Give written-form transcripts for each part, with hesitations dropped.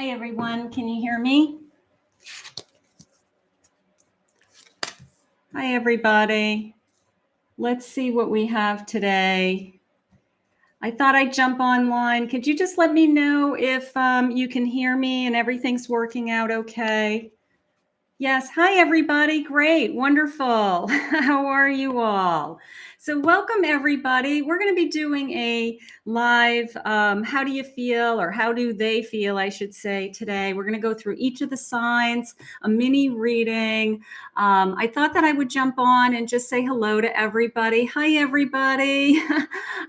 Hi, everyone. Can you hear me? Hi, everybody. Let's see what we have today. I thought I'd jump online. Could you just let me know if you can hear me and everything's working out okay? Yes. Hi, everybody. Great. Wonderful. How are you all? So welcome, everybody. We're going to be doing a live how do you feel, or how do they feel, I should say, today. We're going to go through each of the signs, a mini reading. I thought that I would jump on and just say hello to everybody. Hi, everybody.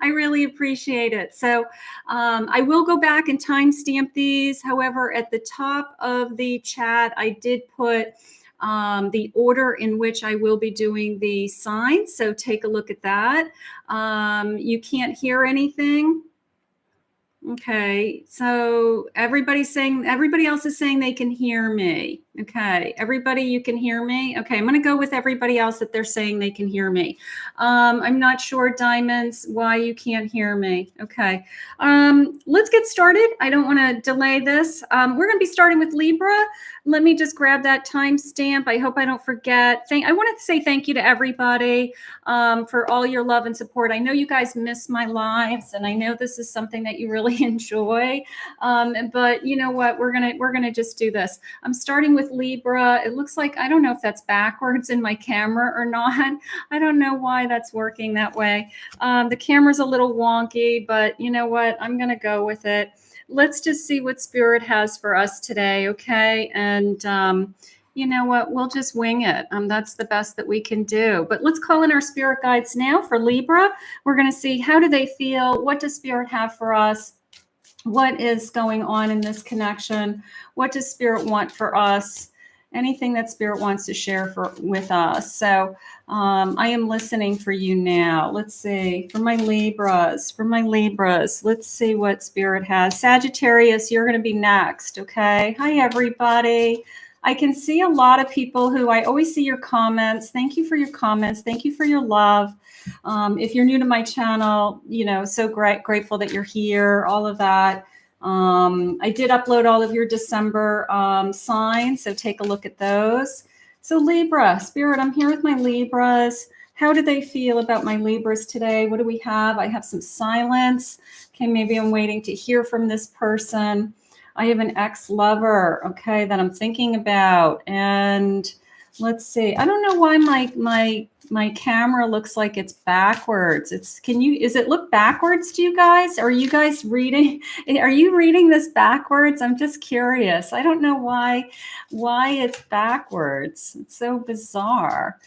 I really appreciate it. So I will go back and timestamp these. However, at the top of the chat, I did put the order in which I will be doing the signs. So take a look at that. You can't hear anything. Okay, so everybody else is saying they can hear me. Okay, everybody, you can hear me? Okay, I'm going to go with everybody else that they're saying they can hear me. I'm not sure, Diamonds, why you can't hear me. Okay, let's get started. I don't want to delay this. We're going to be starting with Libra. Let me just grab that timestamp. I hope I don't forget. I wanted to say thank you to everybody for all your love and support. I know you guys miss my lives, and I know this is something that you really enjoy. But you know what? We're gonna just do this. I'm starting with Libra. It looks like, I don't know if that's backwards in my camera or not. I don't know why that's working that way. The camera's a little wonky, but you know what? I'm gonna go with it. Let's just see what Spirit has for us today, okay? And you know what? We'll just wing it. That's the best that we can do. But let's call in our spirit guides now for Libra. We're going to see, how do they feel? What does Spirit have for us? What is going on in this connection? What does Spirit want for us? Anything that Spirit wants to share with us. So I am listening for you now. Let's see. For my Libras, let's see what Spirit has. Sagittarius, you're going to be next, okay? Hi, everybody. I can see a lot of people who, I always see your comments. Thank you for your comments. Thank you for your love. If you're new to my channel, you know, so grateful that you're here, all of that. I did upload all of your December signs, so take a look at those. So Libra, Spirit, I'm here with my Libras. How do they feel about my Libras today? What do we have? I have some silence. Okay, maybe I'm waiting to hear from this person. I have an ex-lover, okay, that I'm thinking about. And let's see. I don't know why my camera looks like it's backwards. Does it look backwards to you guys? Are you guys reading? Are you reading this backwards? I'm just curious. I don't know why it's backwards. It's so bizarre.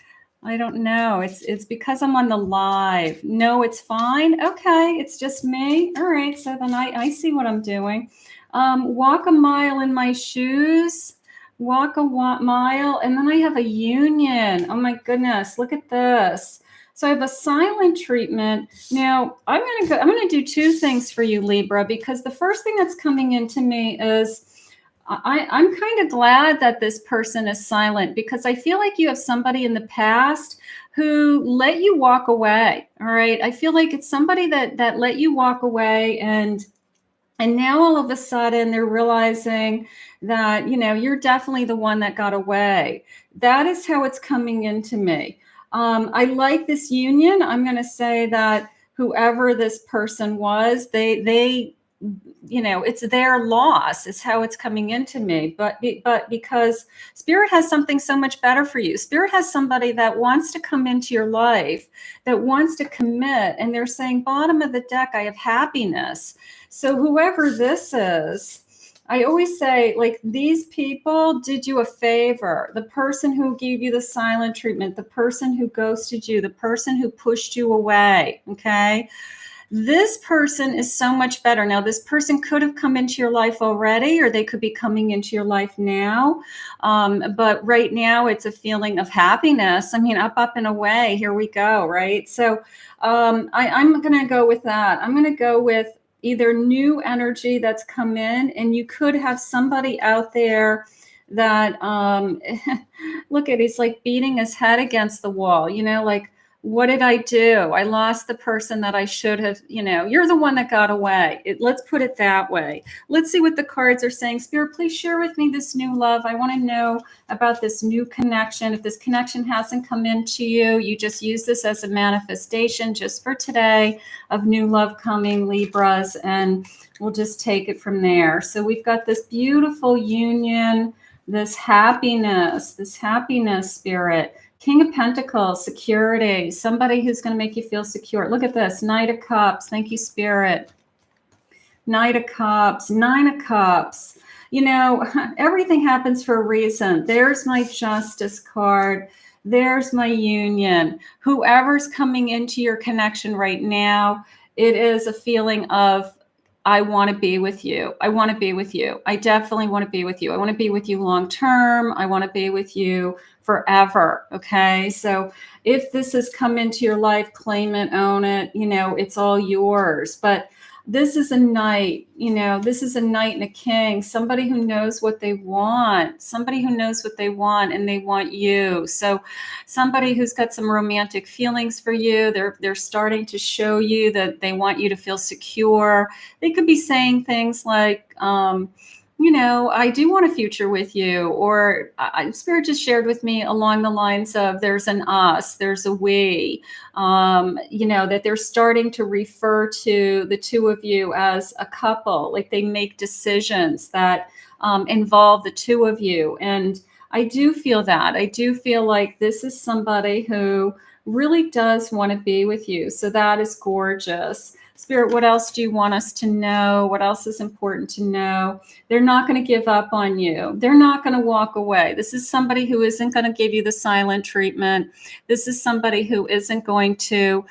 I don't know. It's because I'm on the live. No, it's fine. Okay, it's just me. All right, so then I see what I'm doing. Walk a mile in my shoes. Walk a mile, and then I have a union. Oh my goodness, look at this. So I have a silent treatment. Now I'm gonna do two things for you, Libra, because the first thing that's coming into me is I'm kind of glad that this person is silent, because I feel like you have somebody in the past who let you walk away. All right. I feel like it's somebody that let you walk away, and now all of a sudden they're realizing that, you know, you're definitely the one that got away. That is how it's coming into me. I like this union. I'm going to say that whoever this person was, they you know, it's their loss is how it's coming into me. But because Spirit has something so much better for you. Spirit has somebody that wants to come into your life, that wants to commit. And they're saying, bottom of the deck, I have happiness. So whoever this is, I always say, like, these people did you a favor. The person who gave you the silent treatment, the person who ghosted you, the person who pushed you away, okay? This person is so much better. Now, this person could have come into your life already, or they could be coming into your life now. But right now, it's a feeling of happiness. I mean, up and away. Here we go, right? So I'm going to go with that. I'm going to go with either new energy that's come in, and you could have somebody out there that, look at, he's like beating his head against the wall, you know, like, What did I do? I lost the person that I should have, you're the one that got away. Let's put it that way. Let's see what the cards are saying. Spirit, please share with me this new love. I want to know about this new connection. If this connection hasn't come into you, you just use this as a manifestation just for today of new love coming, Libras, and we'll just take it from there. So we've got this beautiful union, this happiness, Spirit. King of Pentacles, security, somebody who's going to make you feel secure. Look at this, Knight of Cups. Thank you, Spirit. Knight of Cups, Nine of Cups. Everything happens for a reason. There's my Justice card. There's my union. Whoever's coming into your connection right now, it is a feeling of, I want to be with you. I want to be with you. I definitely want to be with you. I want to be with you long term. I want to be with you forever. Okay. So if this has come into your life, claim it, own it, it's all yours. But this is a knight, this is a knight and a king, somebody who knows what they want, and they want you. So somebody who's got some romantic feelings for you, they're starting to show you that they want you to feel secure. They could be saying things like, I do want a future with you, or Spirit just shared with me along the lines of there's an us, there's a we, that they're starting to refer to the two of you as a couple, like they make decisions that involve the two of you. And I do feel that. I do feel like this is somebody who really does want to be with you. So that is gorgeous. Spirit, what else do you want us to know? What else is important to know? They're not going to give up on you. They're not going to walk away. This is somebody who isn't going to give you the silent treatment. This is somebody who isn't going to,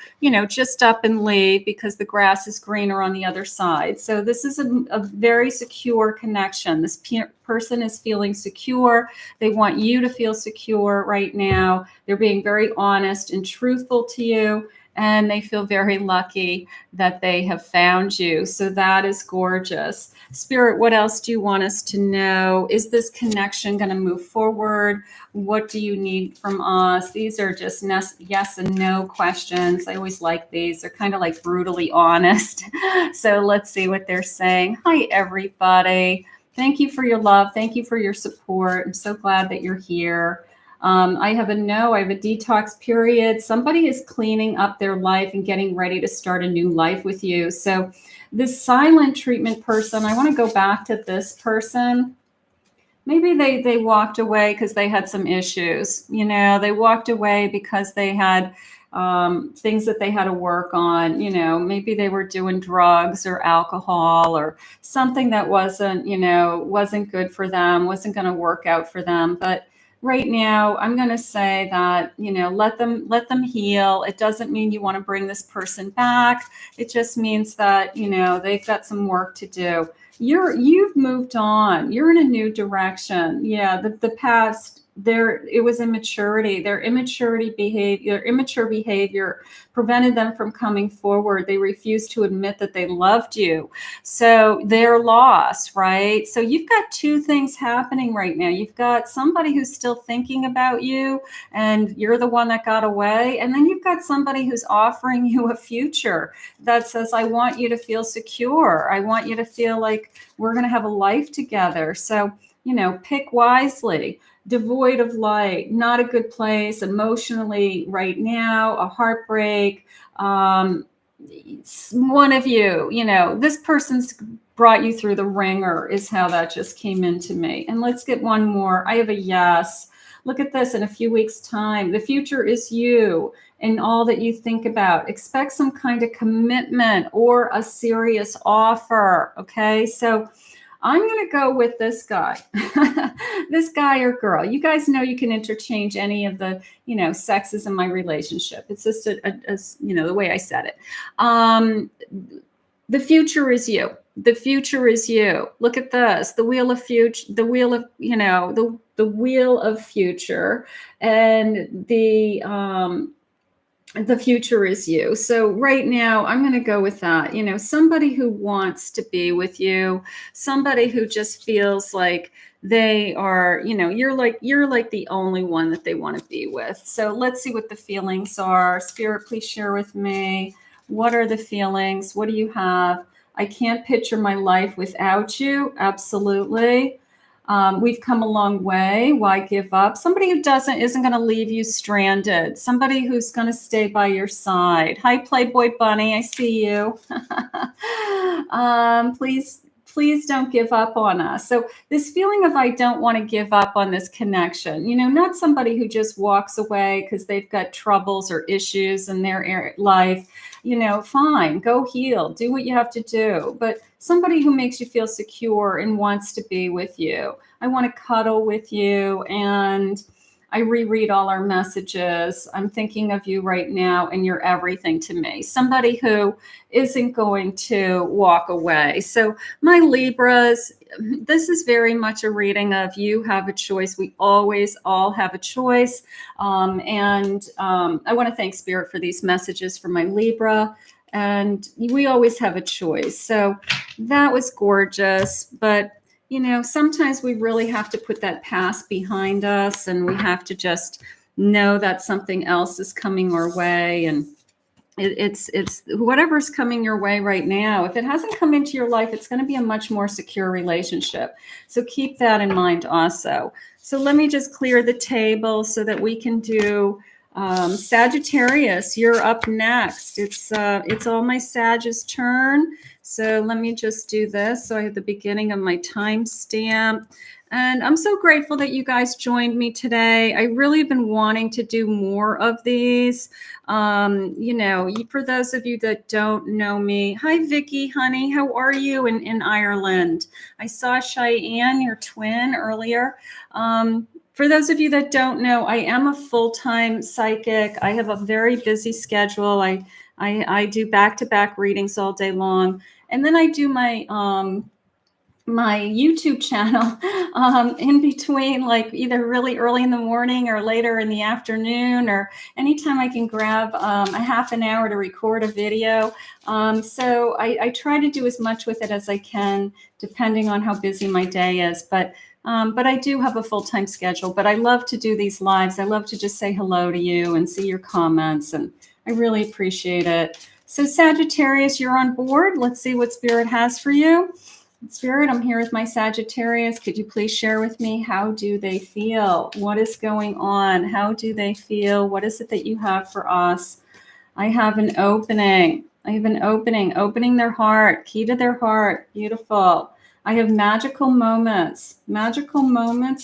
just up and leave because the grass is greener on the other side. So this is a very secure connection. This person is feeling secure. They want you to feel secure right now. They're being very honest and truthful to you. And they feel very lucky that they have found you. So that is gorgeous. Spirit, what else do you want us to know? Is this connection going to move forward? What do you need from us? These are just yes and no questions. I always like these. They're kind of like brutally honest. So let's see what they're saying. Hi, everybody. Thank you for your love. Thank you for your support. I'm so glad that you're here. I have a detox period. Somebody is cleaning up their life and getting ready to start a new life with you. So this silent treatment person, I want to go back to this person. Maybe they walked away because they had some issues. They walked away because they had things that they had to work on. Maybe they were doing drugs or alcohol or something that wasn't good for them, wasn't going to work out for them. But right now, I'm going to say that, let them heal. It doesn't mean you want to bring this person back. It just means that, they've got some work to do. You've moved on. You're in a new direction. Yeah, the past, it was immaturity. Their immature behavior prevented them from coming forward. They refused to admit that they loved you. So they're lost, right? So you've got two things happening right now. You've got somebody who's still thinking about you and you're the one that got away. And then you've got somebody who's offering you a future that says, I want you to feel secure. I want you to feel like we're going to have a life together. So, pick wisely. Devoid of light, not a good place emotionally right now, a heartbreak. One of you, this person's brought you through the ringer is how that just came into me. And let's get one more. I have a yes. Look at this in a few weeks' time. The future is you and all that you think about. Expect some kind of commitment or a serious offer. Okay. So I'm going to go with this guy, this guy or girl. You guys know you can interchange any of the, sexes in my relationship. It's just the way I said it. The future is you. The future is you. Look at this, the wheel of future, the wheel of future, and the The future is you. So right now, I'm going to go with that. You know, somebody who wants to be with you, somebody who just feels like they are, you know, you're like the only one that they want to be with. So let's see what the feelings are. Spirit, please share with me. What are the feelings? What do you have? I can't picture my life without you. Absolutely. We've come a long way. Why give up? Somebody who isn't going to leave you stranded. Somebody who's going to stay by your side. Hi, Playboy Bunny. I see you. Please don't give up on us. So this feeling of I don't want to give up on this connection, you know, not somebody who just walks away because they've got troubles or issues in their life. You know, fine, go heal, do what you have to do. But somebody who makes you feel secure and wants to be with you. I want to cuddle with you, and I reread all our messages. I'm thinking of you right now, and you're everything to me. Somebody who isn't going to walk away. So my Libras, this is very much a reading of you have a choice. We always all have a choice. I want to thank Spirit for these messages for my Libra. And we always have a choice. So that was gorgeous. But, you know, sometimes we really have to put that past behind us, and we have to just know that something else is coming our way. And it's whatever's coming your way right now. If it hasn't come into your life, it's going to be a much more secure relationship. So keep that in mind also. So let me just clear the table so that we can do Sagittarius. You're up next. It's all my Sag's turn. So let me just do this. So I have the beginning of my timestamp. And I'm so grateful that you guys joined me today. I really have been wanting to do more of these. You know, for those of you that don't know me, hi, Vicky, honey, how are you in Ireland? I saw Cheyenne, your twin, earlier. For those of you that don't know, I am a full-time psychic. I have a very busy schedule. I do back-to-back readings all day long. And then I do my YouTube channel in between, like either really early in the morning or later in the afternoon, or anytime I can grab a half an hour to record a video. So I try to do as much with it as I can, depending on how busy my day is. But I do have a full-time schedule. But I love to do these lives. I love to just say hello to you and see your comments, and I really appreciate it. So Sagittarius, you're on board. Let's see what Spirit has for you. Spirit, I'm here with my Sagittarius. Could you please share with me, how do they feel? What is going on? How do they feel? What is it that you have for us? I have an opening. Opening their heart, key to their heart. Beautiful. I have magical moments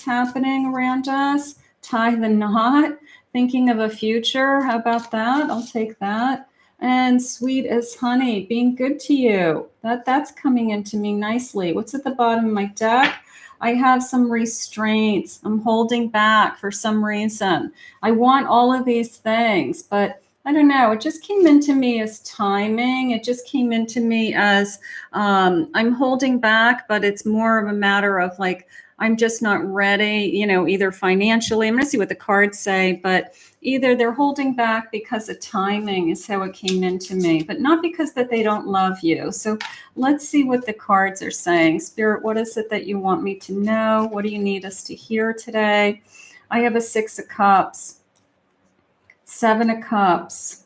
happening around us. Tie the knot, thinking of a future. How about that? I'll take that. And sweet as honey, being good to you. That's coming into me nicely. What's at the bottom of my deck? I have some restraints. I'm holding back for some reason. I want all of these things, but I don't know. It just came into me as timing. It just came into me as I'm holding back, but it's more of a matter of like, I'm just not ready, you know, either financially. I'm going to see what the cards say, but either they're holding back because of timing is how it came into me, but not because that they don't love you. So let's see what the cards are saying. Spirit, what is it that you want me to know? What do you need us to hear today? I have a 6 of Cups, 7 of Cups.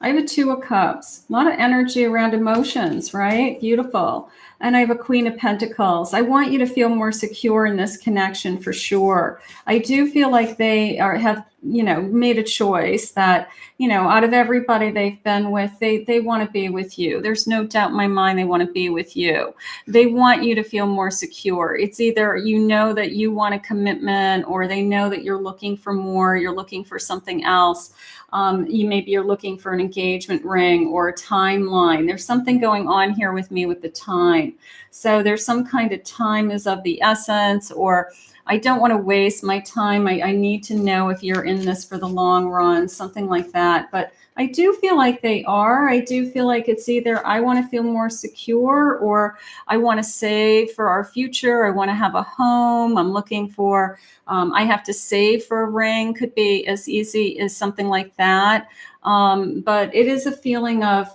I have a 2 of Cups. A lot of energy around emotions, right? Beautiful. And I have a Queen of Pentacles. I want you to feel more secure in this connection for sure. I do feel like they have, you know, made a choice that, you know, out of everybody they've been with, they want to be with you. There's no doubt in my mind they want to be with you. They want you to feel more secure. It's either you know that you want a commitment, or they know that you're looking for more, you're looking for something else. You're looking for an engagement ring or a timeline. There's something going on here with me with the time. time. So there's some kind of time is of the essence, or I don't want to waste my time. I need to know if you're in this for the long run, something like that. But I do feel like they are. I do feel like it's either I want to feel more secure, or I want to save for our future. I want to have a home. I'm looking for, I have to save for a ring. Could be as easy as something like that. But it is a feeling of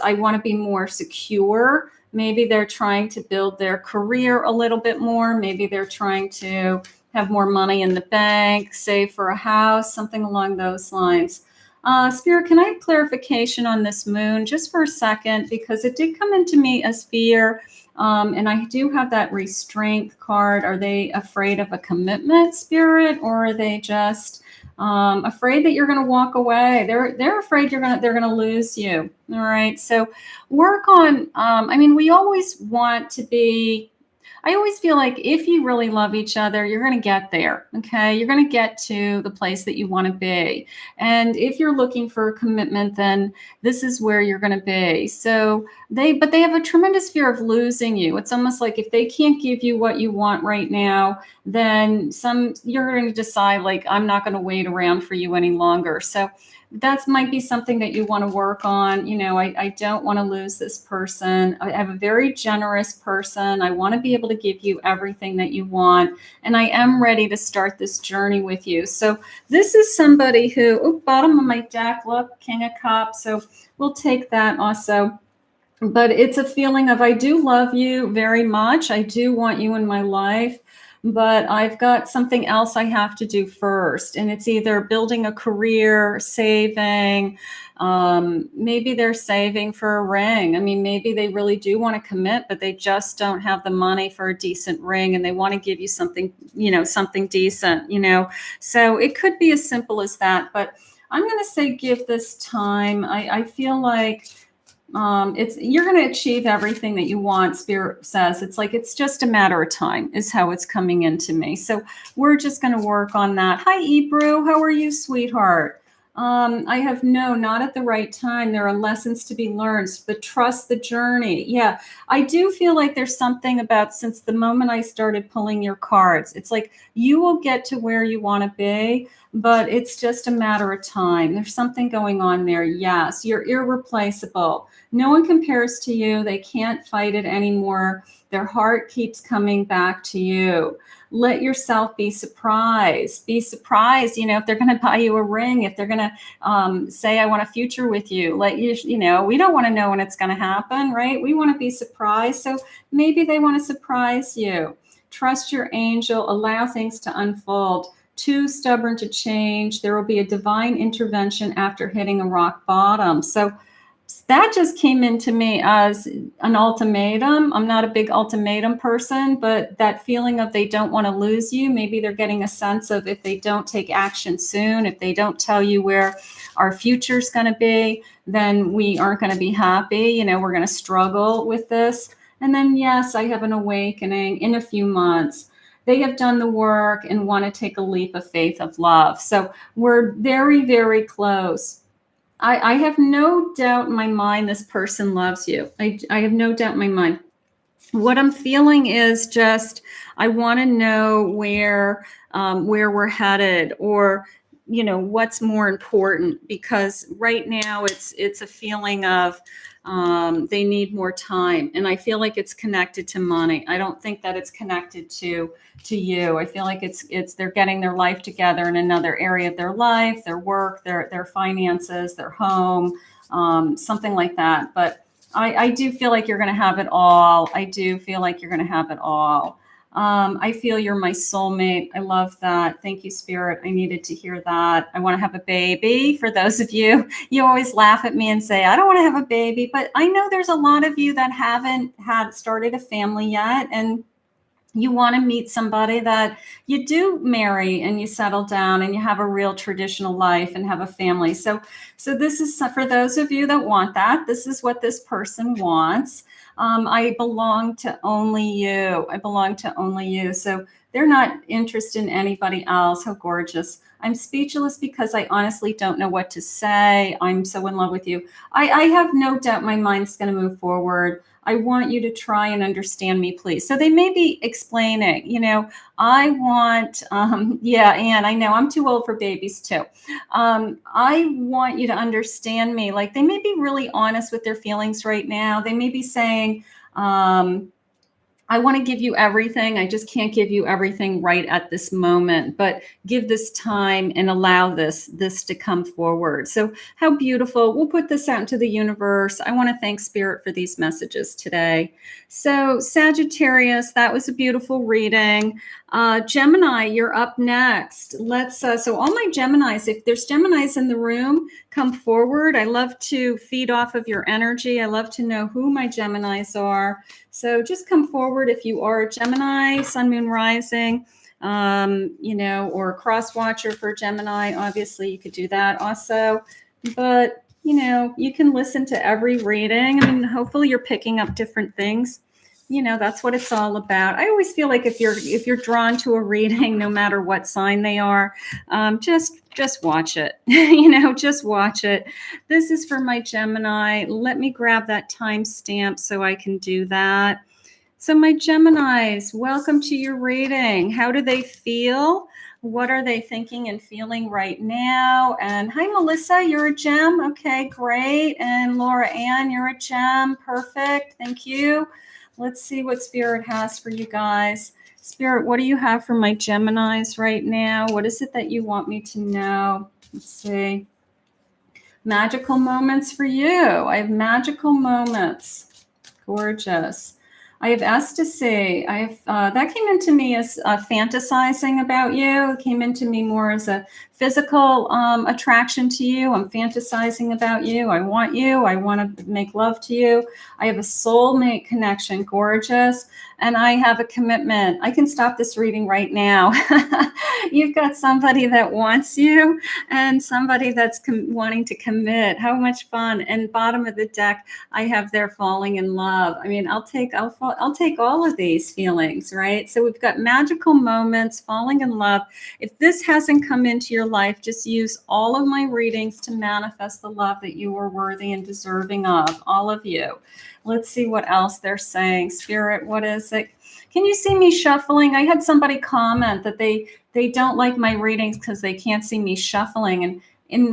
I want to be more secure. Maybe they're trying to build their career a little bit more. Maybe they're trying to have more money in the bank, save for a house, something along those lines. Spirit, can I have clarification on this moon just for a second? Because it did come into me as fear. And I do have that restraint card. Are they afraid of a commitment, Spirit, or are they just afraid that you're going to walk away? They're afraid they're going to lose you. All right. So work on. I mean, we always want to be. I always feel like if you really love each other, you're going to get there. Okay. You're going to get to the place that you want to be. And if you're looking for a commitment, then this is where you're going to be. So they have a tremendous fear of losing you. It's almost like if they can't give you what you want right now, then you're going to decide like, I'm not going to wait around for you any longer. So that might be something that you want to work on. You know, I don't want to lose this person. I have a very generous person. I want to be able to give you everything that you want. And I am ready to start this journey with you. So this is somebody who, bottom of my deck, look, King of Cups. So we'll take that also. But it's a feeling of, I do love you very much. I do want you in my life. But I've got something else I have to do first. And it's either building a career, saving, maybe they're saving for a ring. I mean, maybe they really do want to commit, but they just don't have the money for a decent ring, and they want to give you something, something decent, So it could be as simple as that. But I'm going to say give this time. I feel like you're going to achieve everything that you want. Spirit says it's just a matter of time is how it's coming into me. So we're just going to work on that. Hi, Ebru. How are you, sweetheart? I have not at the right time. There are lessons to be learned, but trust the journey. Yeah, I do feel like there's something about, since the moment I started pulling your cards, it's like you will get to where you want to be, but it's just a matter of time. There's something going on there. Yes, you're irreplaceable. No one compares to you. They can't fight it anymore. Their heart keeps coming back to you. Let yourself be surprised. Be surprised, if they're going to buy you a ring, if they're going to say, I want a future with you. We don't want to know when it's going to happen, right? We want to be surprised. So maybe they want to surprise you. Trust your angel. Allow things to unfold. Too stubborn to change. There will be a divine intervention after hitting a rock bottom. So that just came into me as an ultimatum. I'm not a big ultimatum person, but that feeling of they don't want to lose you. Maybe they're getting a sense of, if they don't take action soon, if they don't tell you where our future is going to be, then we aren't going to be happy. We're going to struggle with this. And then, yes, I have an awakening in a few months. They have done the work and want to take a leap of faith, of love. So we're very, very close. I have no doubt in my mind this person loves you. I have no doubt in my mind. What I'm feeling is just, I want to know where we're headed, or what's more important, because right now it's a feeling of they need more time, and I feel like it's connected to money. I don't think that it's connected to you. I feel like it's they're getting their life together in another area of their life, their work, their finances, their home, something like that. But I do feel like you're going to have it all. I do feel like you're going to have it all. I feel you're my soulmate. I love that. Thank you, Spirit. I needed to hear that. I want to have a baby. For those of you, you always laugh at me and say, I don't want to have a baby, but I know there's a lot of you that haven't started a family yet. And you want to meet somebody that you do marry and you settle down and you have a real traditional life and have a family. So this is for those of you that want that. This is what this person wants. I belong to only you. I belong to only you. So They're not interested in anybody else. How gorgeous. I'm speechless because I honestly don't know what to say. I'm so in love with you. I have no doubt my mind's going to move forward. I want you to try and understand me, please. So they may be explaining, I want, yeah, Anne, I know I'm too old for babies too. I want you to understand me. Like, they may be really honest with their feelings right now. They may be saying, I want to give you everything. I just can't give you everything right at this moment, but give this time and allow this to come forward. So how beautiful. We'll put this out into the universe. I want to thank Spirit for these messages today. So Sagittarius, that was a beautiful reading. Gemini, you're up next. Let's, so all my Geminis, if there's Geminis in the room, come forward. I love to feed off of your energy. I love to know who my Geminis are. So just come forward if you are a Gemini, Sun, Moon, Rising, or a cross watcher for Gemini. Obviously, you could do that also. But, you can listen to every reading. I mean, hopefully you're picking up different things. That's what it's all about. I always feel like if you're drawn to a reading, no matter what sign they are, just watch it. Just watch it. This is for my Gemini. Let me grab that timestamp so I can do that. So my Geminis, welcome to your reading. How do they feel? What are they thinking and feeling right now? And hi, Melissa, you're a gem. Okay, great. And Laura Ann, you're a gem. Perfect. Thank you. Let's see what Spirit has for you guys. Spirit, what do you have for my Geminis right now? What is it that you want me to know? Let's see. Magical moments for you. I have magical moments. Gorgeous. I have ecstasy. That came into me as fantasizing about you. It came into me more as a physical attraction to you. I'm fantasizing about you. I want you. I want to make love to you. I have a soulmate connection. Gorgeous. And I have a commitment. I can stop this reading right now. You've got somebody that wants you and somebody that's wanting to commit. How much fun. And bottom of the deck, I have their falling in love. I mean, I'll take all of these feelings, right? So we've got magical moments, falling in love. If this hasn't come into your life, just use all of my readings to manifest the love that you are worthy and deserving of, all of you. Let's see what else they're saying. Spirit, what is it? Can you see me shuffling? I had somebody comment that they don't like my readings because they can't see me shuffling. And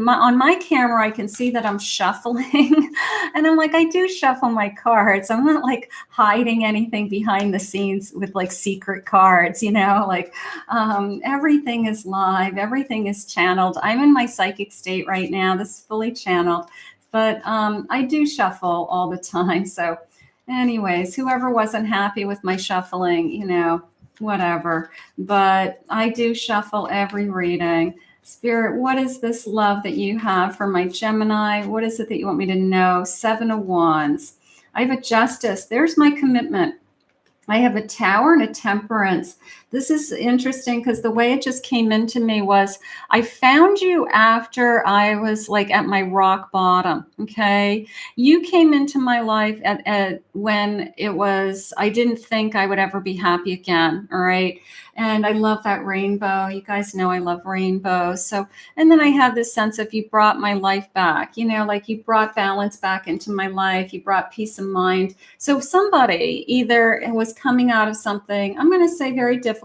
on my camera, I can see that I'm shuffling. And I'm like, I do shuffle my cards. I'm not like hiding anything behind the scenes with like secret cards, everything is live. Everything is channeled. I'm in my psychic state right now. This is fully channeled. But I do shuffle all the time. So anyways, whoever wasn't happy with my shuffling, whatever. But I do shuffle every reading. Spirit, what is this love that you have for my Gemini? What is it that you want me to know? 7 of Wands. I have a Justice. There's my commitment. I have a Tower and a Temperance. This is interesting because the way it just came into me was I found you after I was like at my rock bottom. Okay. You came into my life at when it was, I didn't think I would ever be happy again. All right. And I love that rainbow. You guys know I love rainbows. So, and then I have this sense of you brought my life back, like you brought balance back into my life. You brought peace of mind. So somebody either was coming out of something, I'm going to say very difficult.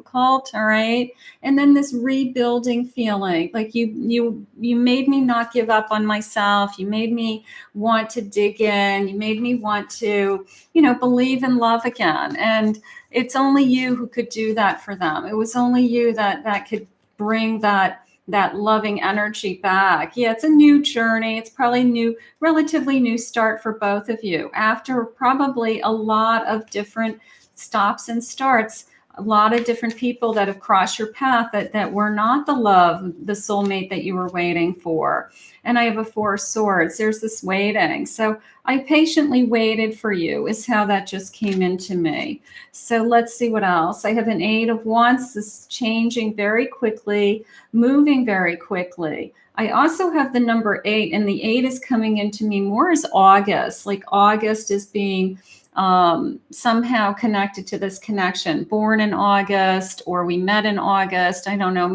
All right. And then this rebuilding feeling, like you made me not give up on myself. You made me want to dig in. You made me want to, believe in love again. And it's only you who could do that for them. It was only you that could bring that loving energy back. Yeah, it's a new journey. It's probably relatively new start for both of you after probably a lot of different stops and starts, a lot of different people that have crossed your path that were not the love, the soulmate that you were waiting for. And I have a 4 of Swords. There's this waiting. So I patiently waited for you is how that just came into me. So let's see what else. I have an 8 of Wands. This is changing very quickly, moving very quickly. I also have the number 8, and the 8 is coming into me more as August. Like August is being somehow connected to this connection, born in August, or we met in August. I don't know.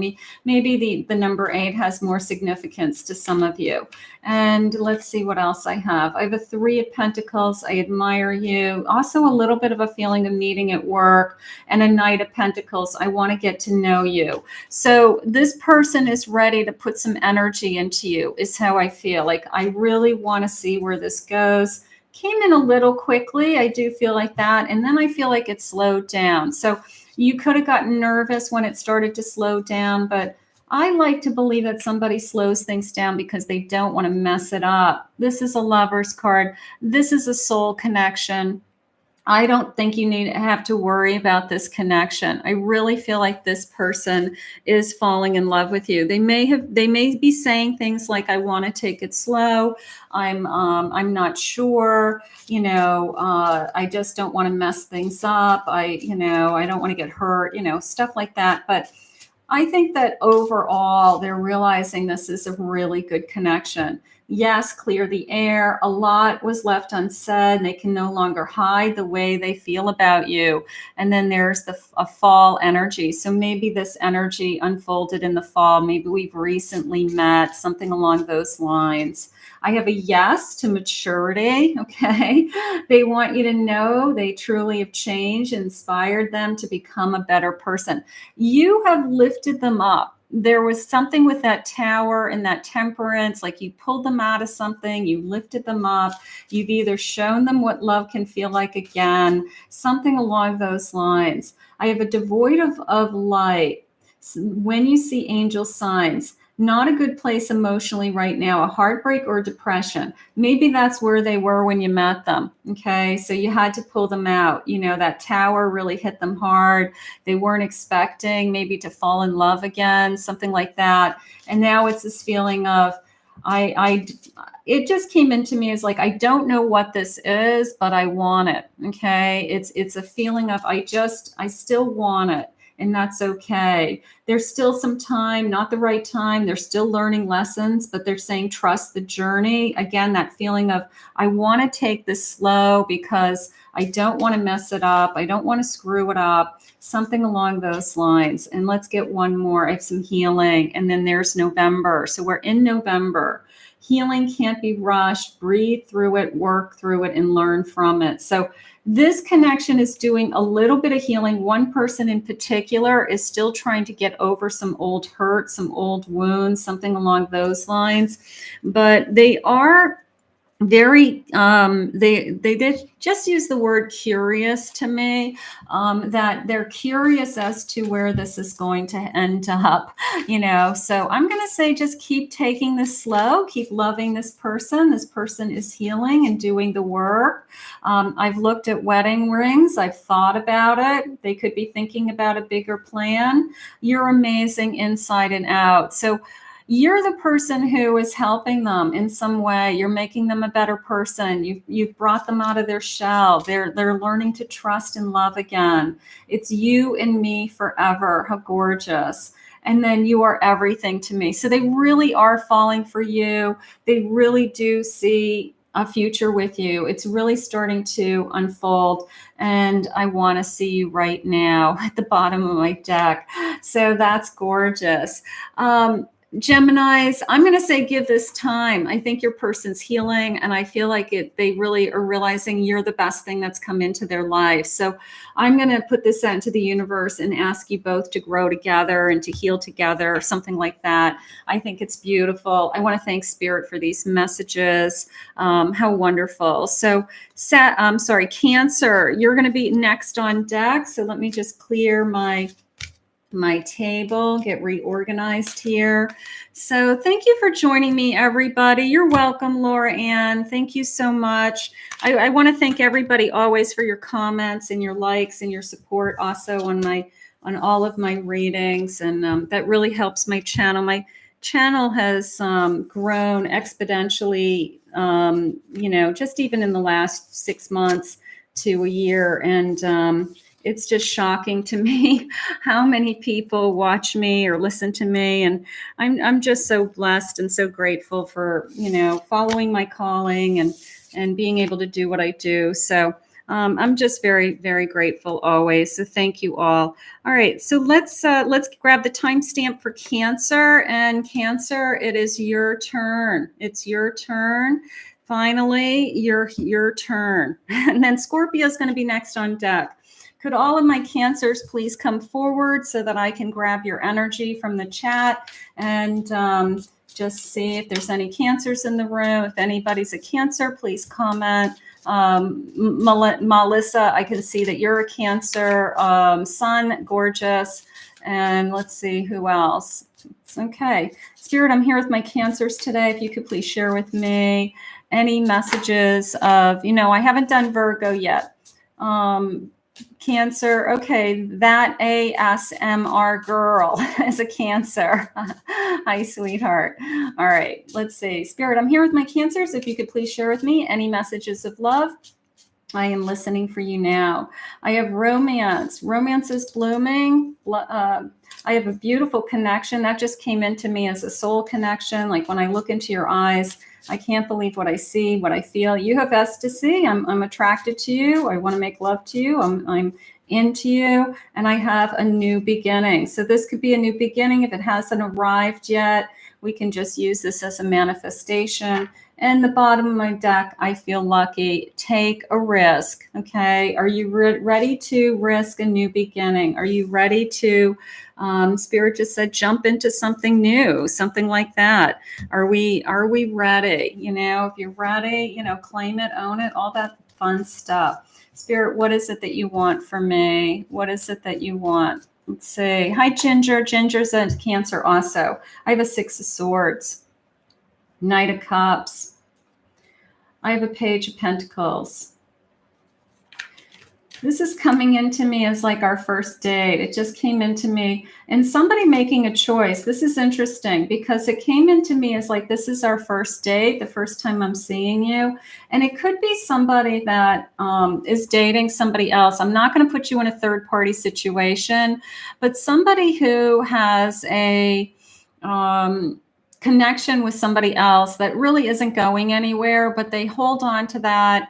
Maybe the number 8 has more significance to some of you. And let's see what else I have. I have a 3 of Pentacles. I admire you. Also a little bit of a feeling of meeting at work, and a Knight of Pentacles. I want to get to know you. So this person is ready to put some energy into you, is how I feel. Like, I really want to see where this goes. Came in a little quickly. I do feel like that. And then I feel like it slowed down. So you could have gotten nervous when it started to slow down, but I like to believe that somebody slows things down because they don't want to mess it up. This is a Lover's card. This is a soul connection. I don't think you need to have to worry about this connection. I really feel like this person is falling in love with you. They may be saying things like, I want to take it slow. I'm not sure, I just don't want to mess things up. I don't want to get hurt, stuff like that. But I think that overall, they're realizing this is a really good connection. Yes, clear the air. A lot was left unsaid. They can no longer hide the way they feel about you. And then there's a fall energy. So maybe this energy unfolded in the fall. Maybe we've recently met, something along those lines. I have a yes to maturity. Okay. They want you to know they truly have changed, inspired them to become a better person. You have lifted them up. There was something with that Tower and that Temperance, like you pulled them out of something, you lifted them up. You've either shown them what love can feel like again, something along those lines. I have a devoid of light. When you see angel signs, not a good place emotionally right now, a heartbreak or depression. Maybe that's where they were when you met them. Okay. So you had to pull them out. That Tower really hit them hard. They weren't expecting maybe to fall in love again, something like that. And now it's this feeling of, it just came into me as like, I don't know what this is, but I want it. Okay. It's a feeling of, I still want it. And that's okay. There's still some time, not the right time. They're still learning lessons, but they're saying, trust the journey. Again, that feeling of, I want to take this slow because I don't want to mess it up. I don't want to screw it up. Something along those lines. And let's get one more. I have some healing. And then there's November. So we're in November. Healing can't be rushed. Breathe through it, work through it, and learn from it. So this connection is doing a little bit of healing. One person in particular is still trying to get over some old hurt, some old wounds, something along those lines. But they are very, they did just use the word curious to me, that they're curious as to where this is going to end up, so I'm going to say, just keep taking this slow, keep loving this person. This person is healing and doing the work. I've looked at wedding rings. I've thought about it. They could be thinking about a bigger plan. You're amazing inside and out. So you're the person who is helping them in some way. You're making them a better person. You've brought them out of their shell. They're learning to trust and love again. It's you and me forever. How gorgeous. And then you are everything to me. So they really are falling for you. They really do see a future with you. It's really starting to unfold. And I want to see you right now at the bottom of my deck. So that's gorgeous. Geminis, I'm going to say give this time. I think your person's healing, and I feel like they really are realizing you're the best thing that's come into their life. So I'm going to put this out into the universe and ask you both to grow together and to heal together, or something like that. I think it's beautiful. I want to thank Spirit for these messages. How wonderful. So Cancer, you're going to be next on deck. So let me just clear my table, get reorganized here. So thank you for joining me, everybody. You're welcome, Laura Ann. Thank you so much. I want to thank everybody always for your comments and your likes and your support also on all of my readings. And that really helps my channel. My channel has grown exponentially, just even in the last 6 months to a year. And it's just shocking to me how many people watch me or listen to me. And I'm just so blessed and so grateful for, following my calling and being able to do what I do. So I'm just very, very grateful always. So thank you all. All right, so let's grab the timestamp for Cancer. And Cancer, it is your turn. It's your turn. Finally, your turn. And then Scorpio is going to be next on deck. Could all of my Cancers please come forward so that I can grab your energy from the chat and just see if there's any Cancers in the room. If anybody's a Cancer, please comment. Melissa, I can see that you're a Cancer. Sun, gorgeous. And let's see who else. Okay. Spirit, I'm here with my Cancers today. If you could please share with me any messages of, I haven't done Virgo yet. Cancer. Okay. That ASMR girl is a Cancer. Hi, sweetheart. All right. Let's see. Spirit, I'm here with my Cancers. If you could please share with me any messages of love. I am listening for you now. I have romance. Romance is blooming. I have a beautiful connection that just came into me as a soul connection. Like when I look into your eyes, I can't believe what I see, what I feel. You have ecstasy. I'm attracted to you. I want to make love to you. I'm into you, and I have a new beginning. So this could be a new beginning. If it hasn't arrived yet, we can just use this as a manifestation. And the bottom of my deck, I feel lucky. Take a risk. Okay. Are you ready to risk a new beginning? Are you ready to, Spirit just said, jump into something new, something like that. Are we ready? If you're ready, claim it, own it, all that fun stuff. Spirit, what is it that you want from me? What is it that you want? Let's see. Hi, Ginger. Ginger's a Cancer also. I have a 6 of Swords. Knight of Cups. I have a Page of Pentacles. This is coming into me as like our first date. It just came into me, and somebody making a choice. This is interesting because it came into me as like, this is our first date, the first time I'm seeing you. And it could be somebody that is dating somebody else. I'm not going to put you in a third party situation, but somebody who has a connection with somebody else that really isn't going anywhere, but they hold on to that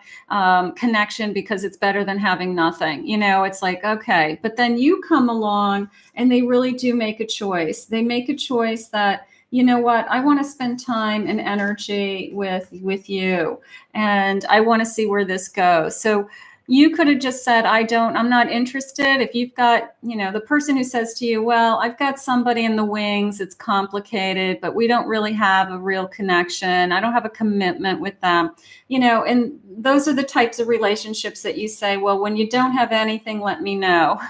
connection because it's better than having nothing. It's like, okay, but then you come along and they really do make a choice. They make a choice that, you know what, I want to spend time and energy with you, and I want to see where this goes. So you could have just said, I'm not interested. If you've got, the person who says to you, well, I've got somebody in the wings, it's complicated, but we don't really have a real connection. I don't have a commitment with them, and those are the types of relationships that you say, well, when you don't have anything, let me know,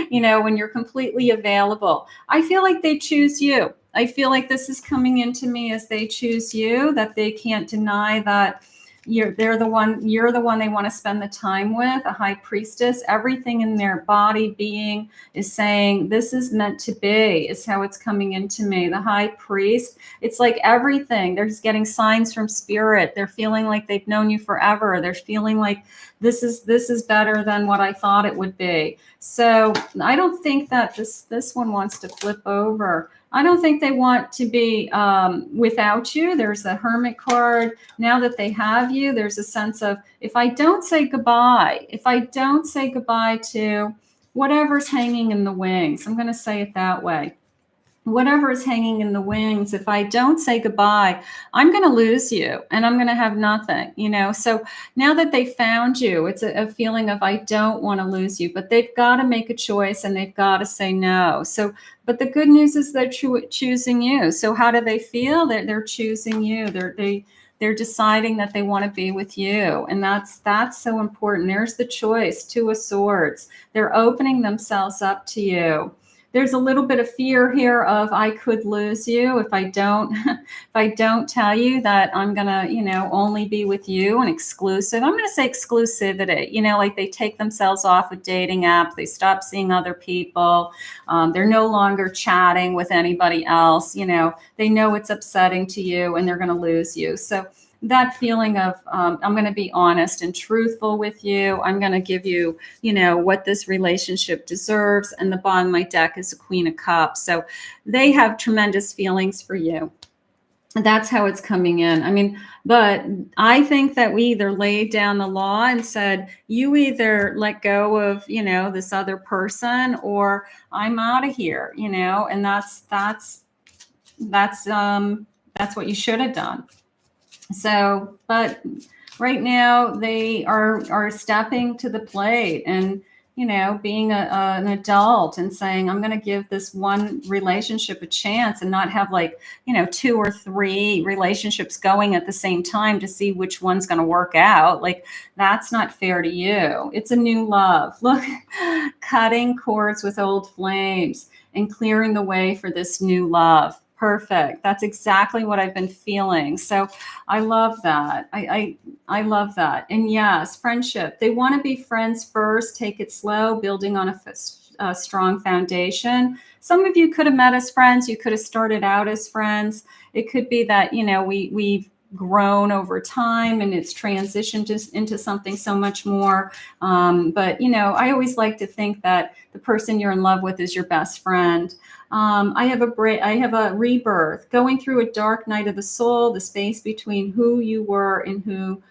when you're completely available. I feel like they choose you. I feel like this is coming into me as they choose you, that they can't deny that you're the one they want to spend the time with. A high priestess, everything in their body being is saying, this is meant to be, is how it's coming into me. The high priest, it's like everything. They're just getting signs from spirit. They're feeling like they've known you forever. They're feeling like this is better than what I thought it would be. So I don't think that this one wants to flip over. I don't think they want to be without you. There's a Hermit card. Now that they have you, there's a sense of, if I don't say goodbye to whatever's hanging in the wings, I'm going to say it that way. Whatever is hanging in the wings, if I don't say goodbye, I'm going to lose you and I'm going to have nothing, So now that they found you, it's a feeling of, I don't want to lose you, but they've got to make a choice and they've got to say no. So, but the good news is they're choosing you. So how do they feel? They're choosing you. They're deciding that they want to be with you. And that's so important. There's the choice. 2 of Swords. They're opening themselves up to you. There's a little bit of fear here of, I could lose you if I don't tell you that I'm gonna, only be with you and exclusive. I'm gonna say exclusivity, like they take themselves off a dating app, they stop seeing other people, they're no longer chatting with anybody else, they know it's upsetting to you and they're gonna lose you. So that feeling of, I'm going to be honest and truthful with you. I'm going to give you, what this relationship deserves. And the bottom of my deck is a Queen of Cups. So they have tremendous feelings for you. That's how it's coming in. I mean, but I think that we either laid down the law and said, you either let go of, this other person, or I'm out of here, and that's what you should have done. So, but right now they are stepping to the plate and, being an adult and saying, I'm going to give this one relationship a chance and not have like, 2 or 3 relationships going at the same time to see which one's going to work out. Like, that's not fair to you. It's a new love. Look, cutting cords with old flames and clearing the way for this new love. Perfect. That's exactly what I've been feeling. So I love that. I love that. And yes, friendship. They want to be friends first. Take it slow, building on a strong foundation. Some of you could have met as friends. You could have started out as friends. It could be that, we've grown over time and it's transitioned into something so much more. But, I always like to think that the person you're in love with is your best friend. I have a rebirth, going through a dark night of the soul, the space between who you were and who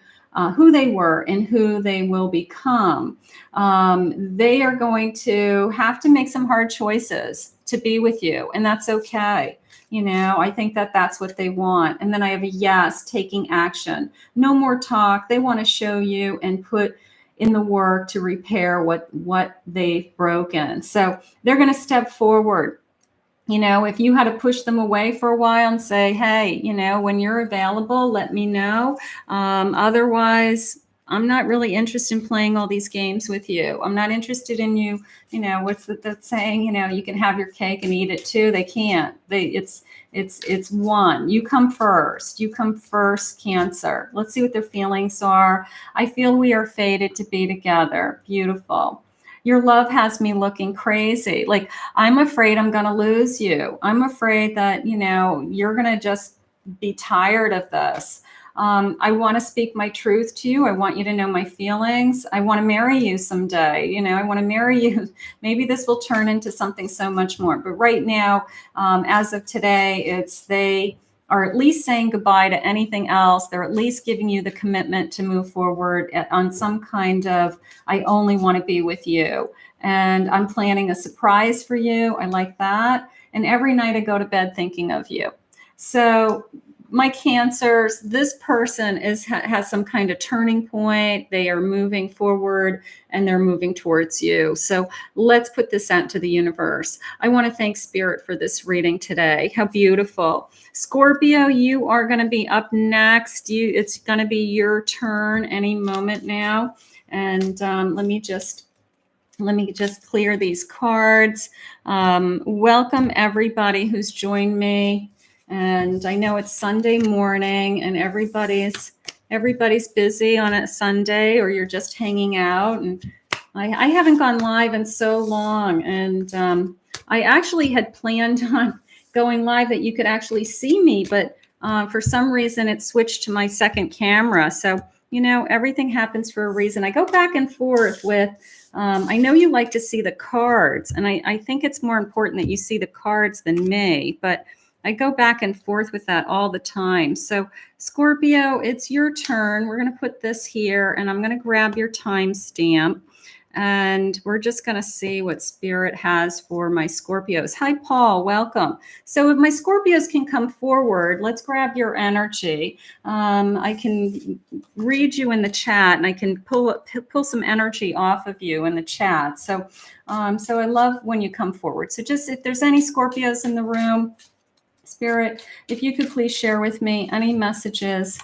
they were and who they will become. They are going to have to make some hard choices to be with you, and that's okay. I think that that's what they want. And then I have a yes, taking action. No more talk. They want to show you and put in the work to repair what they've broken. So they're going to step forward. If you had to push them away for a while and say, hey, when you're available, let me know. Otherwise, I'm not really interested in playing all these games with you. I'm not interested in you, what's that saying, you can have your cake and eat it too. They can't. It's one. You come first. You come first, Cancer. Let's see what their feelings are. I feel we are fated to be together. Beautiful. Your love has me looking crazy. Like, I'm afraid I'm going to lose you. I'm afraid that, you're going to just be tired of this. I want to speak my truth to you. I want you to know my feelings. I want to marry you someday. I want to marry you. Maybe this will turn into something so much more. But right now, as of today, they are at least saying goodbye to anything else. They're at least giving you the commitment to move forward on some kind of, I only want to be with you. And I'm planning a surprise for you. I like that. And every night I go to bed thinking of you. So my Cancers, this person has some kind of turning point. They are moving forward and they're moving towards you. So let's put this out to the universe. I want to thank Spirit for this reading today. How beautiful. Scorpio, you are going to be up next. It's going to be your turn any moment now. And let me just clear these cards. Welcome everybody who's joined me. And I know it's Sunday morning and everybody's busy on a Sunday, or you're just hanging out. And I haven't gone live in so long. And I actually had planned on going live that you could actually see me, but for some reason it switched to my second camera. So, everything happens for a reason. I go back and forth with, I know you like to see the cards, and I think it's more important that you see the cards than me, but I go back and forth with that all the time. So Scorpio, it's your turn. We're going to put this here and I'm going to grab your timestamp and we're just going to see what Spirit has for my Scorpios. Hi, Paul. Welcome. So if my Scorpios can come forward, let's grab your energy. I can read you in the chat and I can pull some energy off of you in the chat. So I love when you come forward. So just if there's any Scorpios in the room, Spirit, if you could please share with me any messages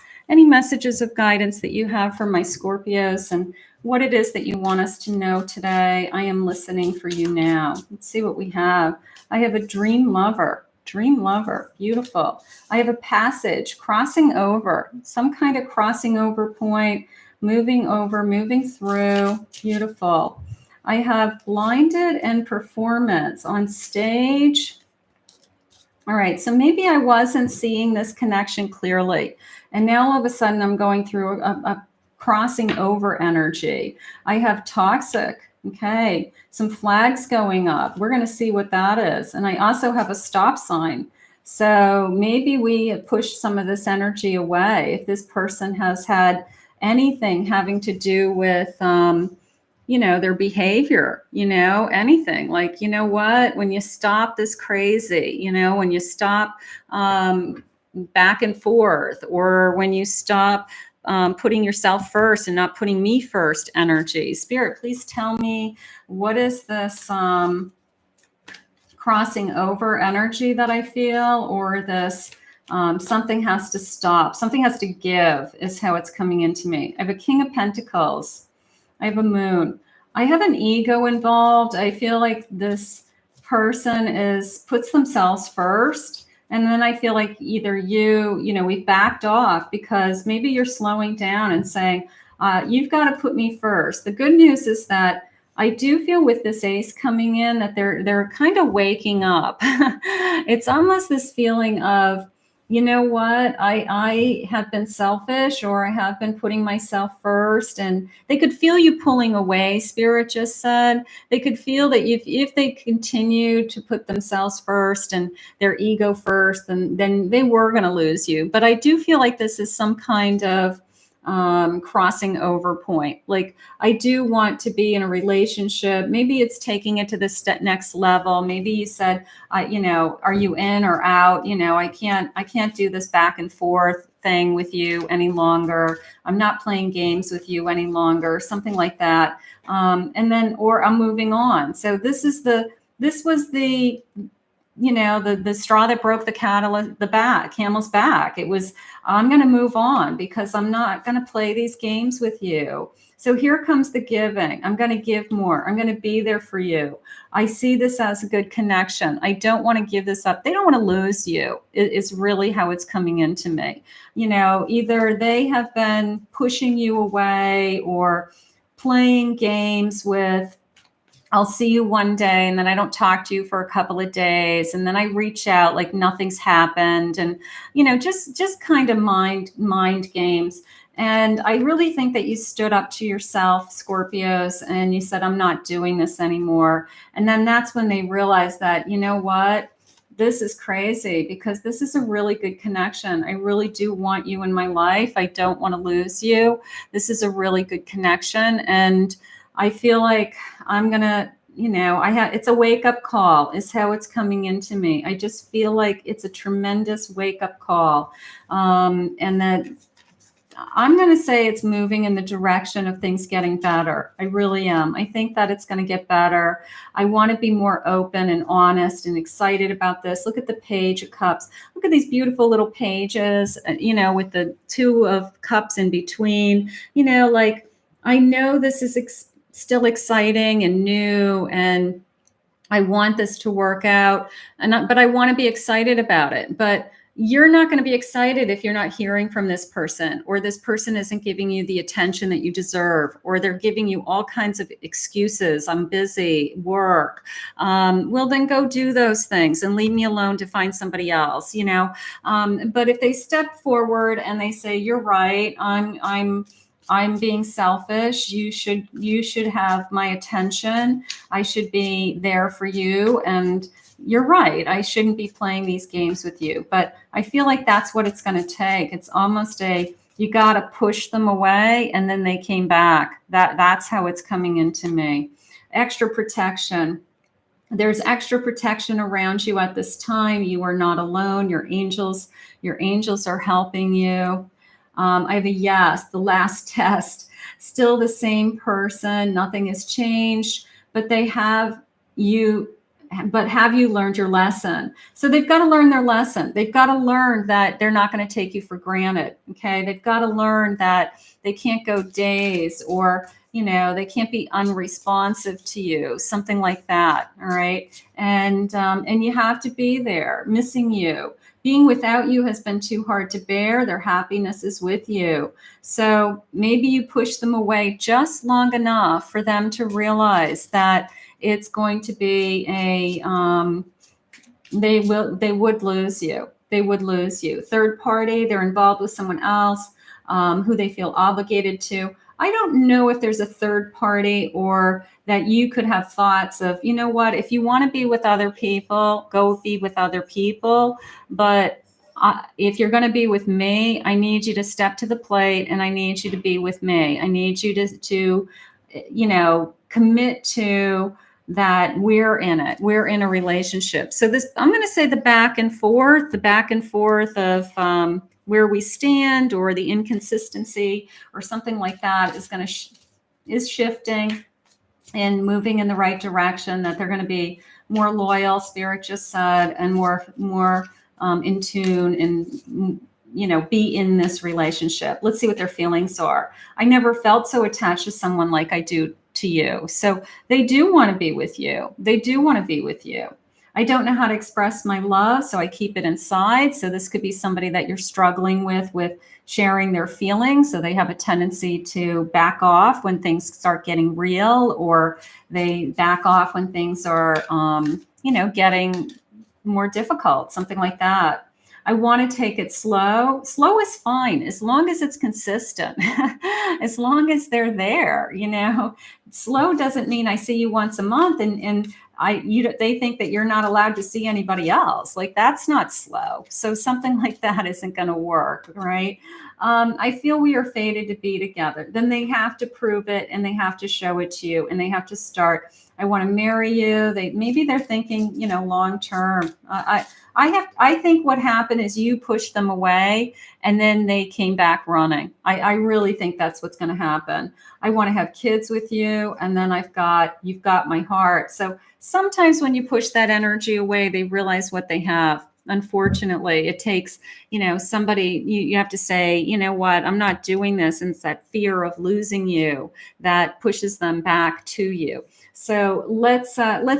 of guidance that you have for my Scorpios and what it is that you want us to know today. I am listening for you now. Let's see what we have. I have a dream lover. Beautiful. I have a passage, crossing over, some kind of crossing over point, moving over, moving through. Beautiful. I have blinded and performance on stage. All right, so maybe I wasn't seeing this connection clearly. And now all of a sudden I'm going through a crossing over energy. I have toxic, okay, some flags going up. We're going to see what that is. And I also have a stop sign. So maybe we push some of this energy away. If this person has had anything having to do with, their behavior, anything like, you know what, when you stop this crazy, when you stop back and forth, or when you stop putting yourself first and not putting me first energy. Spirit, please tell me, what is this crossing over energy that I feel, or this something has to stop, something has to give, is how it's coming into me. I have a King of Pentacles. I have a Moon. I have an ego involved. I feel like this person puts themselves first. And then I feel like either we've backed off because maybe you're slowing down and saying, you've got to put me first. The good news is that I do feel with this ace coming in that they're kind of waking up. It's almost this feeling of, you know what, I have been selfish, or I have been putting myself first, and they could feel you pulling away. Spirit just said they could feel that if they continue to put themselves first and their ego first, then they were going to lose you. But I do feel like this is some kind of crossing over point. Like, I do want to be in a relationship. Maybe it's taking it to the next level. Maybe you said, are you in or out? I can't do this back and forth thing with you any longer. I'm not playing games with you any longer, something like that. Or I'm moving on. So this was the straw that broke the camel's back. It was, I'm going to move on because I'm not going to play these games with you. So here comes the giving. I'm going to give more. I'm going to be there for you. I see this as a good connection. I don't want to give this up. They don't want to lose you. It's really how it's coming into me. Either they have been pushing you away or playing games with, I'll see you one day and then I don't talk to you for a couple of days, and then I reach out like nothing's happened, and just kind of mind games. And I really think that you stood up to yourself, Scorpios, and you said, I'm not doing this anymore. And then that's when they realized that, you know what, this is crazy, because this is a really good connection. I really do want you in my life. I don't want to lose you. This is a really good connection. And I feel like I'm going to, it's a wake up call is how it's coming into me. I just feel like it's a tremendous wake up call. And that I'm going to say it's moving in the direction of things getting better. I really am. I think that it's going to get better. I want to be more open and honest and excited about this. Look at the Page of Cups. Look at these beautiful little pages, with the Two of Cups in between, I know this is still exciting and new, and I want this to work out, but I want to be excited about it. But you're not going to be excited if you're not hearing from this person, or this person isn't giving you the attention that you deserve, or they're giving you all kinds of excuses. I'm busy, work. Well, then go do those things and leave me alone to find somebody else, But if they step forward and they say, you're right, I'm being selfish. You should have my attention. I should be there for you. And you're right. I shouldn't be playing these games with you. But I feel like that's what it's going to take. It's almost you got to push them away, and then they came back. That's how it's coming into me. Extra protection. There's extra protection around you at this time. You are not alone. Your angels are helping you. I have a yes, the last test, still the same person, nothing has changed, but have you learned your lesson? So they've got to learn their lesson. They've got to learn that they're not going to take you for granted. Okay. They've got to learn that they can't go days, or, they can't be unresponsive to you, something like that. All right. And you have to be there. Missing you. Being without you has been too hard to bear. Their happiness is with you. So maybe you push them away just long enough for them to realize that it's going to be they would lose you. They would lose you. Third party, they're involved with someone else who they feel obligated to. I don't know if there's a third party, or that you could have thoughts of, you know what, if you want to be with other people, go be with other people. But if you're going to be with me, I need you to step to the plate, and I need you to be with me. I need you to commit to that. We're in it. We're in a relationship. So this, I'm going to say the back and forth of where we stand, or the inconsistency or something like that is going to is shifting and moving in the right direction, that they're going to be more loyal, Spirit just said, and more in tune, and be in this relationship. Let's see what their feelings are. I never felt so attached to someone like I do to you. So they do want to be with you. They do want to be with you. I don't know how to express my love, so I keep it inside. So this could be somebody that you're struggling with sharing their feelings. So they have a tendency to back off when things start getting real, or they back off when things are, getting more difficult, something like that. I want to take it slow. Slow is fine, as long as it's consistent, as long as they're there. Slow doesn't mean I see you once a month and they think that you're not allowed to see anybody else. Like, that's not slow. So something like that isn't going to work, right? I feel we are fated to be together. Then they have to prove it, and they have to show it to you, and they have to start. I want to marry you. Maybe they're thinking, long term. I think what happened is you pushed them away, and then they came back running. I really think that's what's going to happen. I want to have kids with you, and then you've got my heart. So sometimes when you push that energy away, they realize what they have. Unfortunately, it takes, somebody, you have to say, you know what, I'm not doing this. And it's that fear of losing you that pushes them back to you. So let's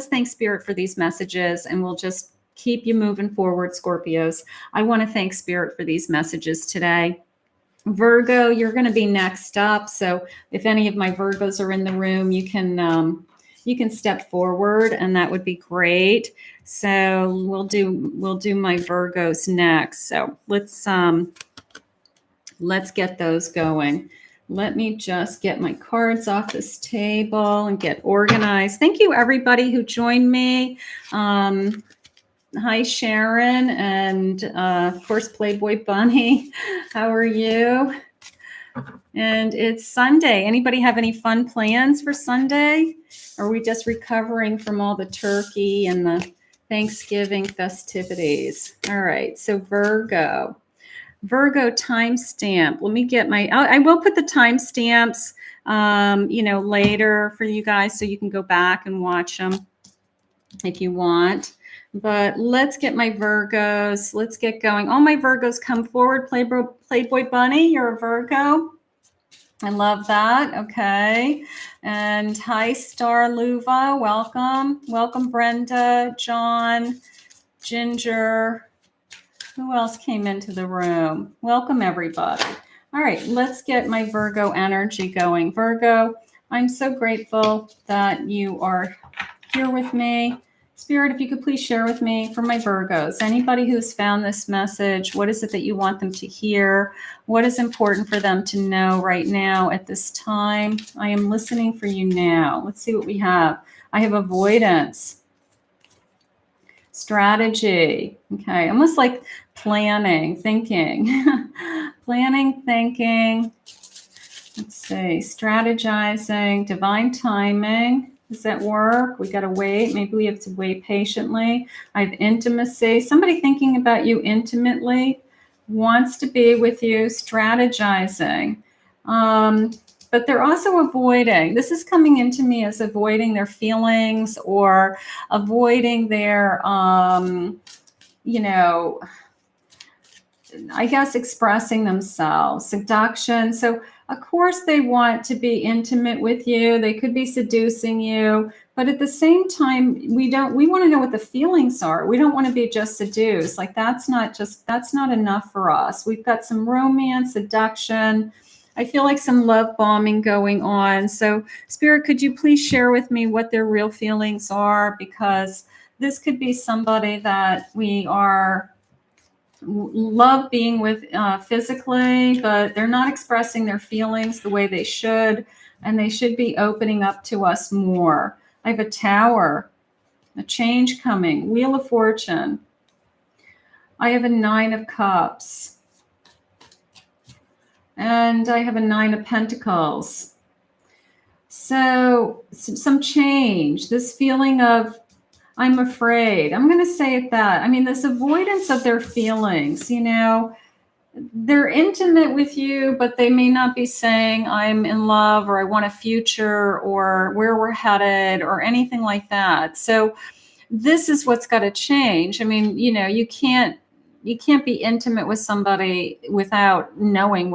thank Spirit for these messages, and we'll just keep you moving forward, Scorpios. I want to thank Spirit for these messages today. Virgo, you're going to be next up. So if any of my Virgos are in the room, you can step forward, and that would be great. So we'll do my Virgos next. So let's get those going. Let me just get my cards off this table and get organized. Thank you, everybody who joined me. Hi, Sharon, and of course, Playboy Bunny. How are you? And it's Sunday. Anybody have any fun plans for Sunday? Or are we just recovering from all the turkey and the Thanksgiving festivities? All right, so Virgo timestamp. Let me get I will put the timestamps, later for you guys, so you can go back and watch them if you want. But let's get my Virgos. Let's get going. All my Virgos, come forward. Playboy Bunny, you're a Virgo. I love that. Okay. And hi, Star Luva. Welcome. Welcome, Brenda, John, Ginger. Who else came into the room? Welcome, everybody. All right, let's get my Virgo energy going. Virgo, I'm so grateful that you are here with me. Spirit, if you could please share with me for my Virgos, anybody who's found this message, what is it that you want them to hear? What is important for them to know right now at this time? I am listening for you now. Let's see what we have. I have avoidance, strategy. Okay, almost like planning, thinking, planning, thinking. Let's see, strategizing, divine timing. Does that work? We got to wait. Maybe we have to wait patiently. I have intimacy. Somebody thinking about you intimately, wants to be with you, strategizing. But they're also avoiding. This is coming into me as avoiding their feelings, or avoiding their, I guess, expressing themselves, seduction. So of course they want to be intimate with you. They could be seducing you, but at the same time, we want to know what the feelings are. We don't want to be just seduced. Like, that's not enough for us. We've got some romance, seduction. I feel like some love bombing going on. So Spirit, could you please share with me what their real feelings are? Because this could be somebody that we are love being with physically, but they're not expressing their feelings the way they should, and they should be opening up to us more. I have a Tower, a change coming, Wheel of Fortune. I have a 9 of Cups, and I have a 9 of Pentacles. So some change, this feeling of I'm afraid. I'm going to say it that. I mean, this avoidance of their feelings, you know, they're intimate with you, but they may not be saying I'm in love or I want a future or where we're headed or anything like that. So this is what's got to change. I mean, you know, you can't be intimate with somebody without knowing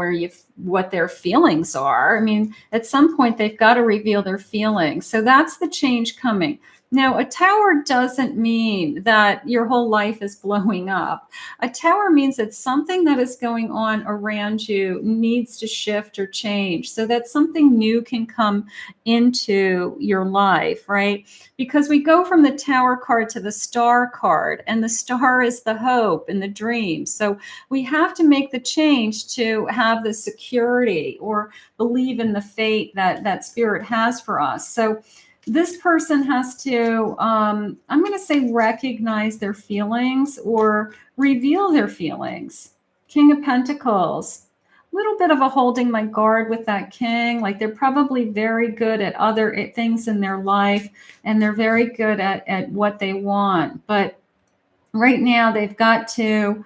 what their feelings are. I mean, at some point they've got to reveal their feelings. So that's the change coming. Now, a Tower doesn't mean that your whole life is blowing up. A Tower means that something that is going on around you needs to shift or change so that something new can come into your life, right? Because we go from the Tower card to the Star card, and the Star is the hope and the dream. So we have to make the change to have the security or believe in the fate that Spirit has for us. So this person has to, I'm going to say, recognize their feelings or reveal their feelings. King of Pentacles, a little bit of a holding my guard with that King. Like they're probably very good at other things in their life, and they're very good at what they want. But right now they've got to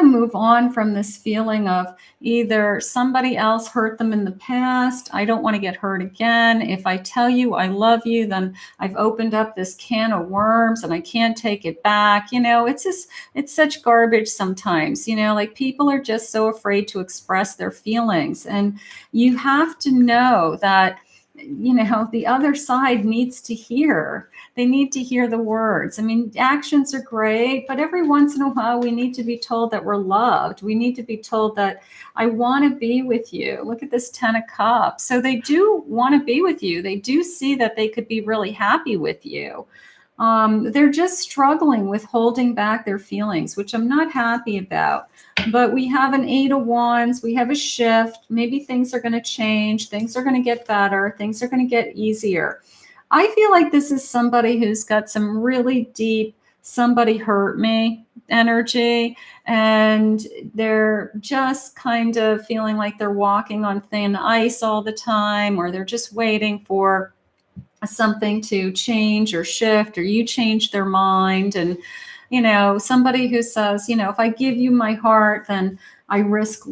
move on from this feeling of either somebody else hurt them in the past. I don't want to get hurt again. If I tell you I love you, then I've opened up this can of worms and I can't take it back. You know, it's such garbage sometimes, you know, like people are just so afraid to express their feelings. And you have to know that, you know, the other side needs to hear. They need to hear the words. I mean, actions are great, but every once in a while we need to be told that we're loved. We need to be told that I want to be with you. Look at this 10 of Cups. So they do want to be with you. They do see that they could be really happy with you. They're just struggling with holding back their feelings, which I'm not happy about. But we have an 8 of Wands. We have a shift. Maybe things are going to change. Things are going to get better. Things are going to get easier. I feel like this is somebody who's got some really deep, somebody hurt me energy, and they're just kind of feeling like they're walking on thin ice all the time, or they're just waiting for something to change or shift, or you change their mind. And, you know, somebody who says, you know, if I give you my heart, then I risk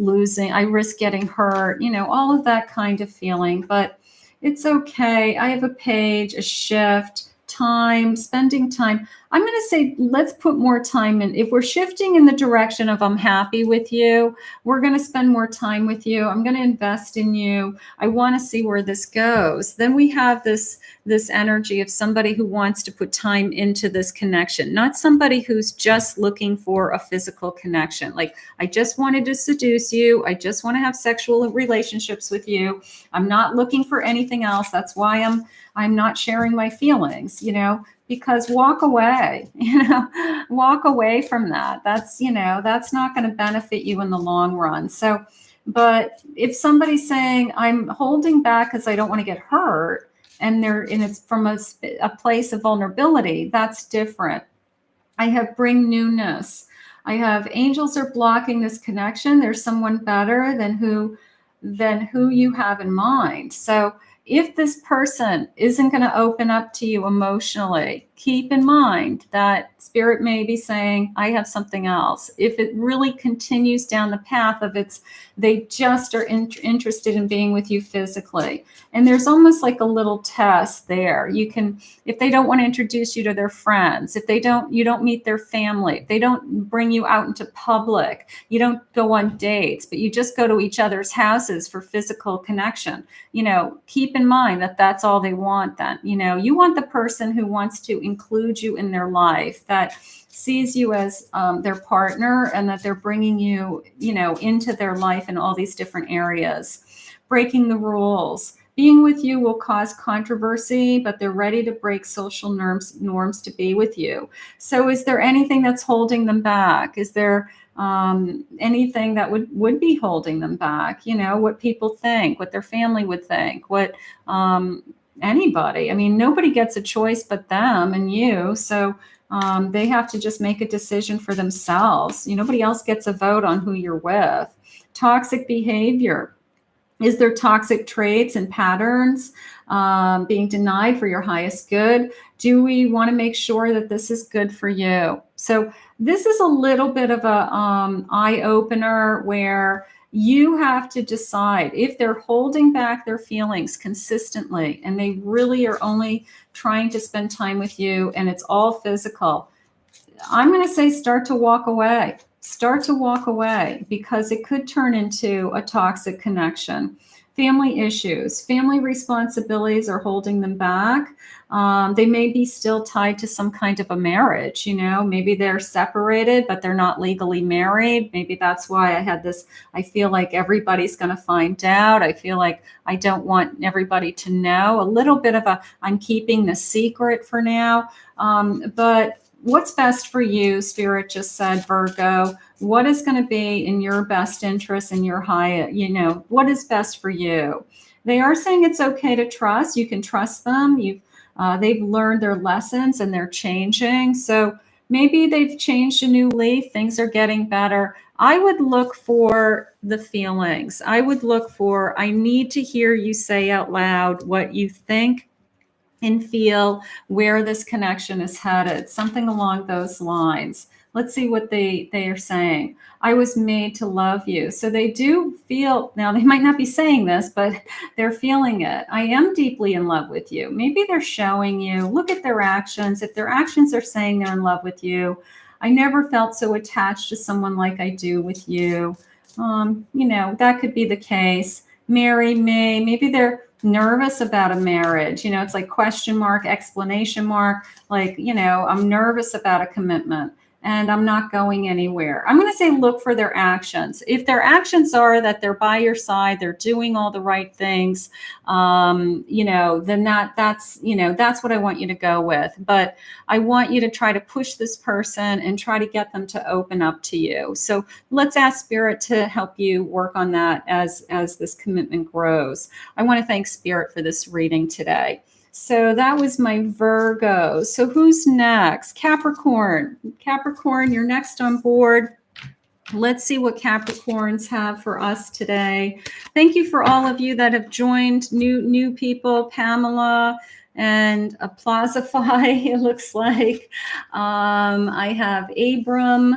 getting hurt, you know, all of that kind of feeling. But it's okay. I have a Page, a shift, time, spending time. I'm going to say, let's put more time in. If we're shifting in the direction of I'm happy with you, we're going to spend more time with you. I'm going to invest in you. I want to see where this goes. Then we have this energy of somebody who wants to put time into this connection, not somebody who's just looking for a physical connection. Like, I just wanted to seduce you. I just want to have sexual relationships with you. I'm not looking for anything else. That's why I'm not sharing my feelings, you know, because walk away, you know, walk away from that. That's, you know, that's not going to benefit you in the long run. So, but if somebody's saying I'm holding back because I don't want to get hurt, and it's from a place of vulnerability, that's different. I have bring newness. I have angels are blocking this connection. There's someone better than who you have in mind. So if this person isn't going to open up to you emotionally, keep in mind that Spirit may be saying, I have something else. If it really continues down the path of they just are interested in being with you physically. And there's almost like a little test there. You can, if they don't want to introduce you to their friends, if you don't meet their family, if they don't bring you out into public, you don't go on dates, but you just go to each other's houses for physical connection, you know, keep in mind that that's all they want then. You know, you want the person who wants to include you in their life, that sees you as their partner, and that they're bringing you, you know, into their life in all these different areas, breaking the rules. Being with you will cause controversy, but they're ready to break social norms to be with you. So is there anything that's holding them back? Is there anything that would be holding them back? You know, what people think, what their family would think, what anybody. I mean, nobody gets a choice but them and you. So they have to just make a decision for themselves. Nobody else gets a vote on who you're with. Toxic behavior. Is there toxic traits and patterns being denied for your highest good? Do we want to make sure that this is good for you? So this is a little bit of a eye opener where you have to decide if they're holding back their feelings consistently and they really are only trying to spend time with you and it's all physical. I'm going to say start to walk away. Start to walk away because it could turn into a toxic connection. Family issues, family responsibilities are holding them back. They may be still tied to some kind of a marriage, maybe they're separated, but they're not legally married. Maybe that's why I had this, I feel like everybody's going to find out. I feel like I don't want everybody to know. A little bit of I'm keeping the secret for now. But what's best for you, Spirit just said, Virgo? What is going to be in your best interest and your high, what is best for you? They are saying it's okay to trust. You can trust them. They've learned their lessons and they're changing. So maybe they've changed a new leaf. Things are getting better. I would look for the feelings. I need to hear you say out loud what you think and feel where this connection is headed, something along those lines. Let's see what they are saying. I was made to love you. So they do feel, now they might not be saying this, but they're feeling it. I am deeply in love with you. Maybe they're showing you, look at their actions. If their actions are saying they're in love with you, I never felt so attached to someone like I do with you. That could be the case. Marry me. Maybe they're nervous about a marriage. It's like question mark, explanation mark, like, I'm nervous about a commitment and I'm not going anywhere. I'm going to say look for their actions. If their actions are that they're by your side, they're doing all the right things, then that's what I want you to go with. But I want you to try to push this person and try to get them to open up to you. So let's ask Spirit to help you work on that as this commitment grows. I want to thank Spirit for this reading today. So that was my Virgo. So who's next? Capricorn. Capricorn, you're next on board. Let's see what Capricorns have for us today. Thank you for all of you that have joined, new people, Pamela and Plazify, it looks like. I have Abram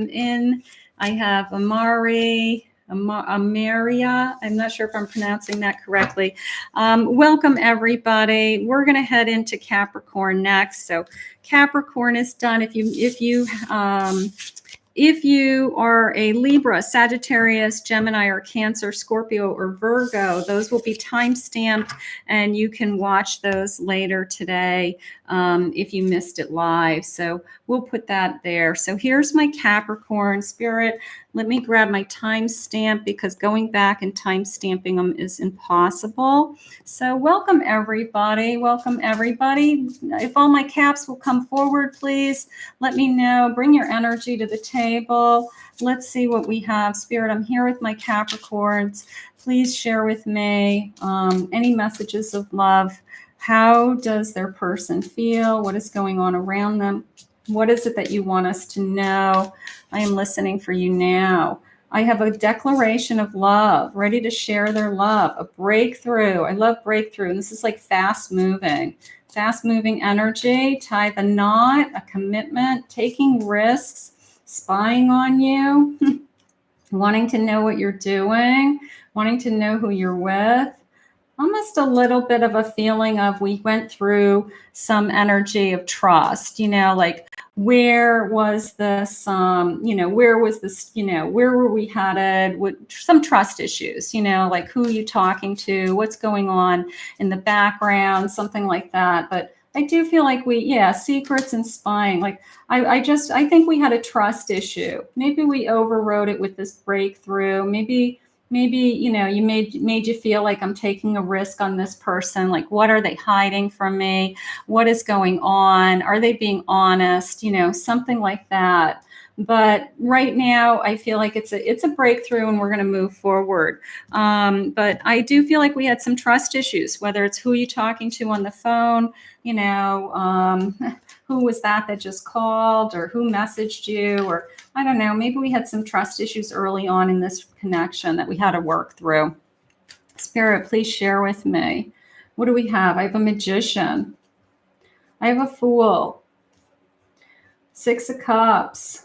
in. I have Amari. Amaria. I'm not sure if I'm pronouncing that correctly. Welcome, everybody. We're going to head into Capricorn next. So Capricorn is done. If you are a Libra, Sagittarius, Gemini, or Cancer, Scorpio, or Virgo, those will be time-stamped, and you can watch those later today if you missed it live. So we'll put that there. So here's my Capricorn. Spirit, let me grab my timestamp because going back and time-stamping them is impossible. So welcome, everybody. Welcome, everybody. If all my caps will come forward, please let me know. Bring your energy to the table. Let's see what we have. Spirit, I'm here with my Capricorns. Please share with me any messages of love. How does their person feel? What is going on around them? What is it that you want us to know? I am listening for you now. I have a declaration of love, ready to share their love, a breakthrough. I love breakthrough. And this is like fast moving energy, tie the knot, a commitment, taking risks, spying on you, wanting to know what you're doing, wanting to know who you're with. Almost a little bit of a feeling of we went through some energy of trust, like where was this, where were we headed with some trust issues, like who are you talking to, what's going on in the background, something like that. But I do feel like secrets and spying. Like I think we had a trust issue. Maybe we overrode it with this breakthrough. Maybe maybe, you know, you made you feel like I'm taking a risk on this person. Like, what are they hiding from me? What is going on? Are they being honest? You know, something like that. But right now, I feel like it's a breakthrough, and we're going to move forward. But I do feel like we had some trust issues, whether it's who you're talking to on the phone, you know, who was that just called, or who messaged you, or I don't know, maybe we had some trust issues early on in this connection that we had to work through. Spirit, please share with me. What do we have? I have a Magician. I have a Fool. Six of Cups.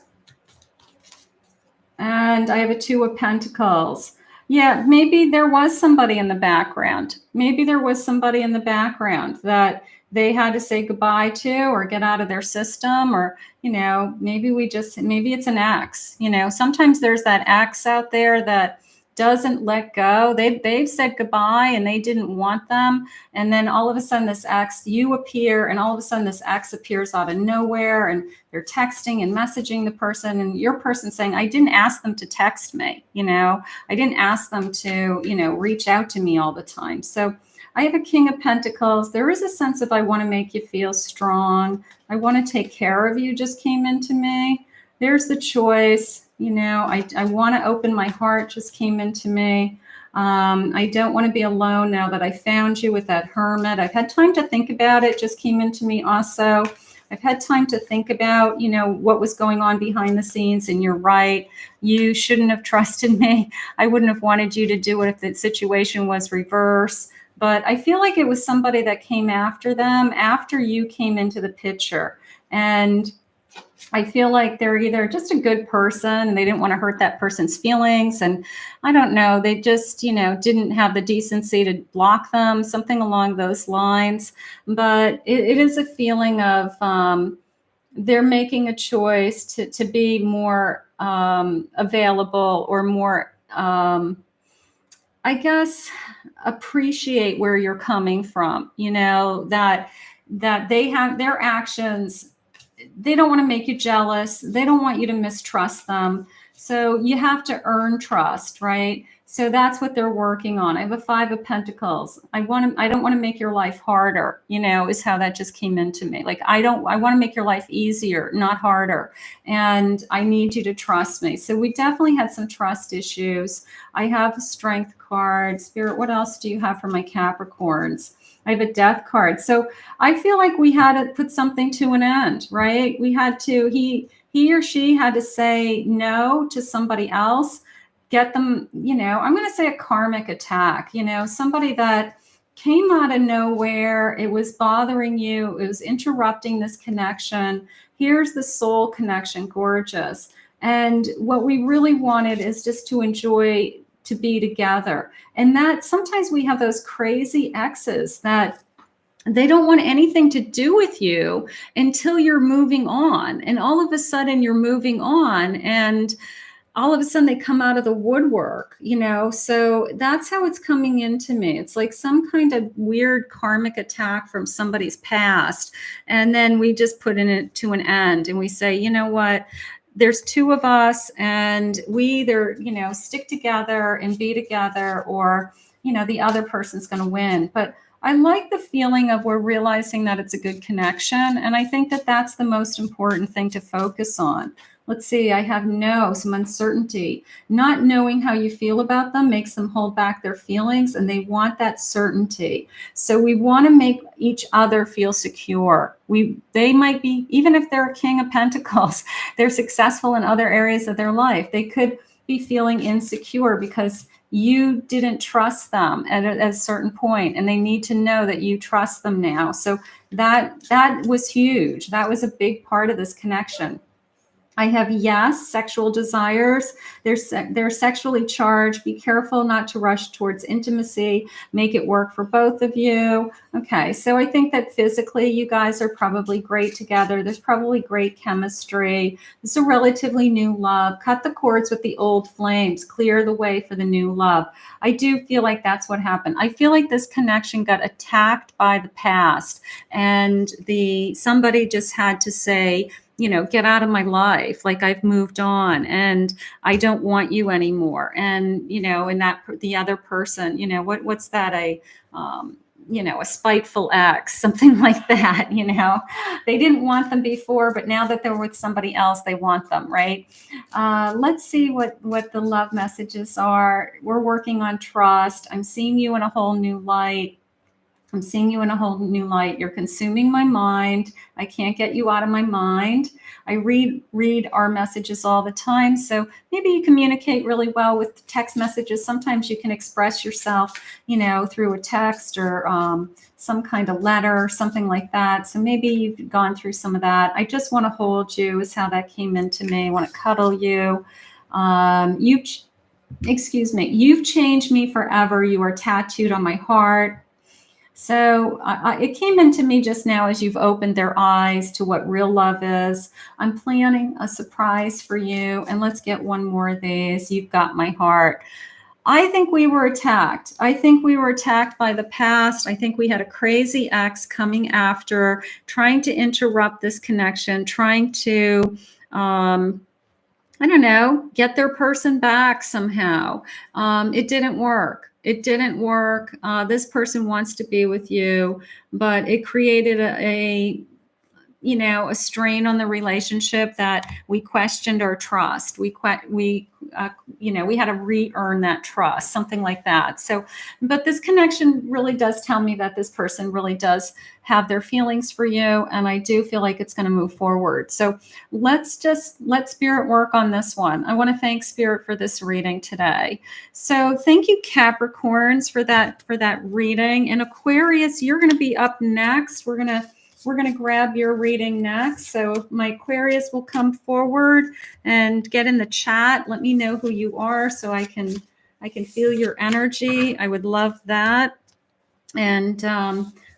And I have a Two of Pentacles. Yeah, maybe there was somebody in the background. Maybe there was somebody in the background that they had to say goodbye to or get out of their system, or, you know, maybe it's an ex. You know, sometimes there's that ex out there that doesn't let go. They've said goodbye and they didn't want them. And then all of a sudden this ex, you appear, and all of a sudden this ex appears out of nowhere, and they're texting and messaging the person, and your person saying, I didn't ask them to text me. You know, I didn't ask them to, you know, reach out to me all the time. So I have a King of Pentacles. There is a sense of, I want to make you feel strong. I want to take care of you just came into me. There's the Choice. You know, I want to open my heart just came into me. I don't want to be alone now that I found you with that Hermit. I've had time to think about it, just came into me also. I've had time to think about, you know, what was going on behind the scenes, and you're right. You shouldn't have trusted me. I wouldn't have wanted you to do it if the situation was reverse. But I feel like it was somebody that came after them after you came into the picture. And I feel like they're either just a good person and they didn't want to hurt that person's feelings. And I don't know, they just, you know, didn't have the decency to block them, something along those lines. But it is a feeling of they're making a choice to be more available, or more, I guess, appreciate where you're coming from, you know, that they have their actions. They don't want to make you jealous. They don't want you to mistrust them. So you have to earn trust, right? So that's what they're working on. I have a Five of Pentacles. I don't want to make your life harder, you know, is how that just came into me. Like, I want to make your life easier, not harder. And I need you to trust me. So we definitely had some trust issues. I have a Strength card. Spirit, what else do you have for my Capricorns? I have a Death card. So I feel like we had to put something to an end, right? We had to, he or she had to say no to somebody else, get them, you know, I'm going to say a karmic attack, you know, somebody that came out of nowhere. It was bothering you. It was interrupting this connection. Here's the soul connection, gorgeous. And what we really wanted is just to enjoy, to be together. And that sometimes we have those crazy exes that they don't want anything to do with you until you're moving on. And all of a sudden you're moving on, and all of a sudden they come out of the woodwork, you know? So that's how it's coming into me. It's like some kind of weird karmic attack from somebody's past. And then we just put it to an end, and we say, you know what? There's two of us, and we either, you know, stick together and be together, or, you know, the other person's going to win. But I like the feeling of we're realizing that it's a good connection. And I think that that's the most important thing to focus on. Let's see, I have some uncertainty. Not knowing how you feel about them makes them hold back their feelings, and they want that certainty. So we want to make each other feel secure. They might be, even if they're a King of Pentacles, they're successful in other areas of their life. They could be feeling insecure because you didn't trust them at a certain point, and they need to know that you trust them now. So that was huge. That was a big part of this connection. I have, yes, sexual desires. They're sexually charged. Be careful not to rush towards intimacy. Make it work for both of you. Okay, so I think that physically you guys are probably great together. There's probably great chemistry. It's a relatively new love. Cut the cords with the old flames. Clear the way for the new love. I do feel like that's what happened. I feel like this connection got attacked by the past, and somebody just had to say, get out of my life. Like I've moved on and I don't want you anymore. And, and that the other person, what's that? A spiteful ex, something like that. They didn't want them before, but now that they're with somebody else, they want them, right? Let's see what the love messages are. We're working on trust. I'm seeing you in a whole new light. I'm seeing you in a whole new light. You're consuming my mind. I can't get you out of my mind. I read our messages all the time. So maybe you communicate really well with text messages. Sometimes you can express yourself, through a text or some kind of letter, something like that. So maybe you've gone through some of that. I just want to hold you is how that came into me. I want to cuddle you. You've changed me forever. You are tattooed on my heart. So it came into me just now as you've opened their eyes to what real love is. I'm planning a surprise for you. And let's get one more of these. You've got my heart. I think we were attacked. I think we were attacked by the past. I think we had a crazy ex coming after, trying to interrupt this connection, trying to, get their person back somehow. It didn't work. It didn't work. This person wants to be with you, but it created a strain on the relationship that we questioned our trust. We had to re-earn that trust, something like that. So, but this connection really does tell me that this person really does have their feelings for you. And I do feel like it's going to move forward. So let Spirit work on this one. I want to thank Spirit for this reading today. So thank you, Capricorns, for that reading. And Aquarius, you're going to be up next. We're going to grab your reading next. So my Aquarius will come forward and get in the chat. Let me know who you are so I can feel your energy. I would love that. And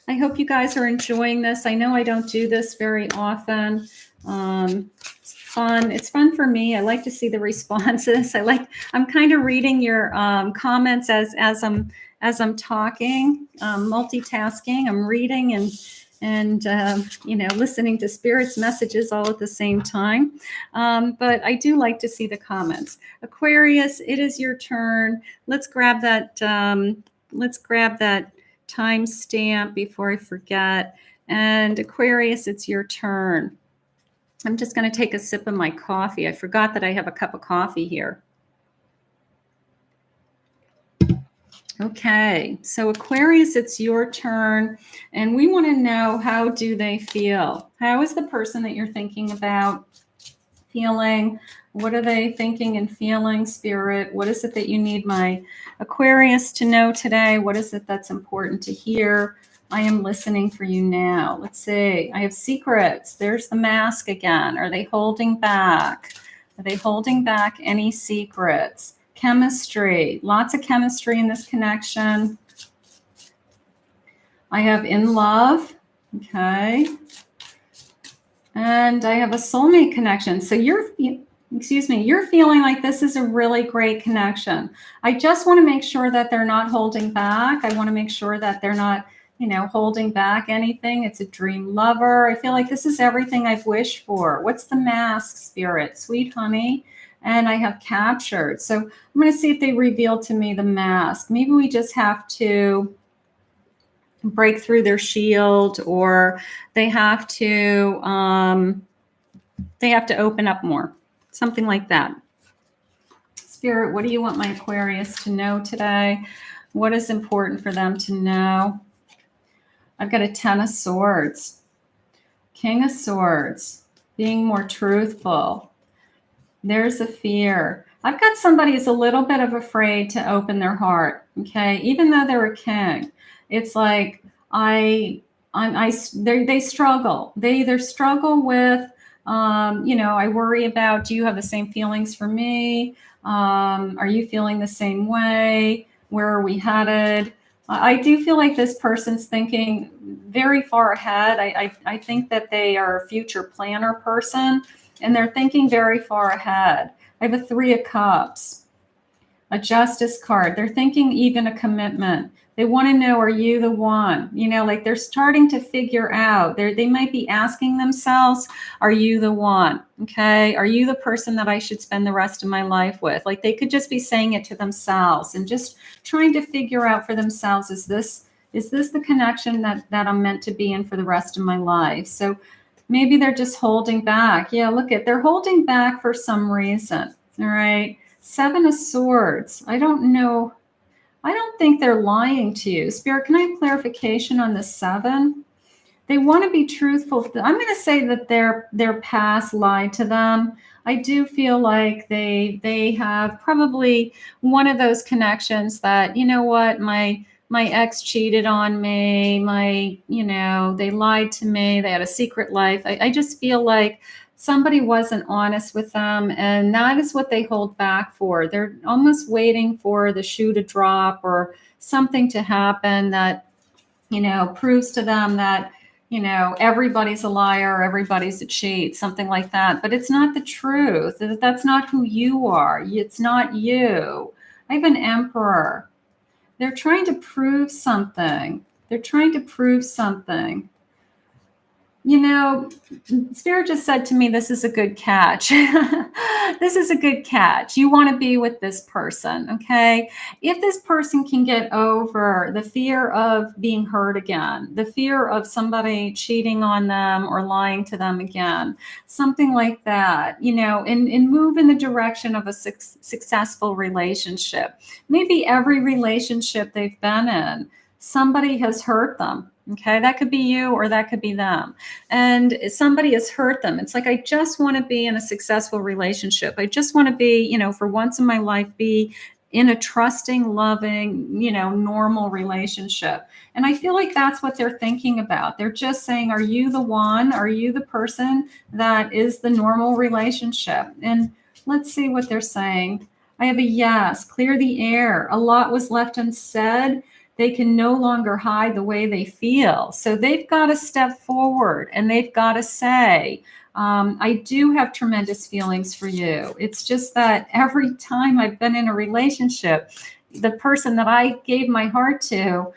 I hope you guys are enjoying this. I know I don't do this very often. It's fun. It's fun for me. I like to see the responses. I'm kind of reading your comments as I'm talking, multitasking. I'm reading and listening to Spirit's messages all at the same time. But I do like to see the comments. Aquarius, it is your turn. Let's grab that timestamp before I forget. And Aquarius, it's your turn. I'm just going to take a sip of my coffee. I forgot that I have a cup of coffee here. Okay, so Aquarius, it's your turn, and we want to know, how do they feel? How is the person that you're thinking about feeling? What are they thinking and feeling, Spirit? What is it that you need my Aquarius to know today? What is it that's important to hear? I am listening for you now. Let's see. I have secrets. There's the mask again. Are they holding back? Are they holding back any secrets? Chemistry, lots of chemistry in this connection. I have in love, okay. And I have a soulmate connection. So you're feeling like this is a really great connection. I just want to make sure that they're not holding back. I want to make sure that they're not, holding back anything. It's a dream lover. I feel like this is everything I've wished for. What's the mask, Spirit? Sweet honey. And I have captured. So I'm going to see if they reveal to me the mask. Maybe we just have to break through their shield, or they have to open up more. Something like that. Spirit, what do you want my Aquarius to know today? What is important for them to know? I've got a 10 of Swords, King of Swords, being more truthful. There's a fear. I've got somebody who's a little bit of afraid to open their heart. Okay, even though they're a king, it's like they struggle. They either struggle with, I worry about, do you have the same feelings for me? Are you feeling the same way? Where are we headed? I do feel like this person's thinking very far ahead. I think that they are a future planner person. And they're thinking very far ahead. I have a 3 of Cups, a Justice card. They're thinking even a commitment. They want to know, are you the one? You know, like they're starting to figure out. They might be asking themselves, are you the one? Okay. Are you the person that I should spend the rest of my life with? Like they could just be saying it to themselves and just trying to figure out for themselves, is this the connection that I'm meant to be in for the rest of my life? So maybe they're just holding back. Yeah, look at, they're holding back for some reason. All right. Seven of Swords. I don't know. I don't think they're lying to you. Spirit, can I have clarification on the seven? They want to be truthful. I'm going to say that their past lied to them. I do feel like they have probably one of those connections that, you know what, my ex cheated on me, they lied to me, they had a secret life. I just feel like somebody wasn't honest with them, and that is what they hold back for. They're almost waiting for the shoe to drop or something to happen that, proves to them that, everybody's a liar, everybody's a cheat, something like that. But it's not the truth. That's not who you are. It's not you. I have an Emperor. They're trying to prove something. They're trying to prove something. Spirit just said to me, this is a good catch. This is a good catch. You want to be with this person, okay? If this person can get over the fear of being hurt again, the fear of somebody cheating on them or lying to them again, something like that, and move in the direction of a successful relationship. Maybe every relationship they've been in, somebody has hurt them. Okay, that could be you or that could be them. And somebody has hurt them. It's like, I just want to be in a successful relationship. I just want to be, for once in my life, be in a trusting, loving, normal relationship. And I feel like that's what they're thinking about. They're just saying, are you the one? Are you the person that is the normal relationship? And let's see what they're saying. I have a yes, clear the air. A lot was left unsaid. They can no longer hide the way they feel. So they've got to step forward and they've got to say, I do have tremendous feelings for you. It's just that every time I've been in a relationship, the person that I gave my heart to,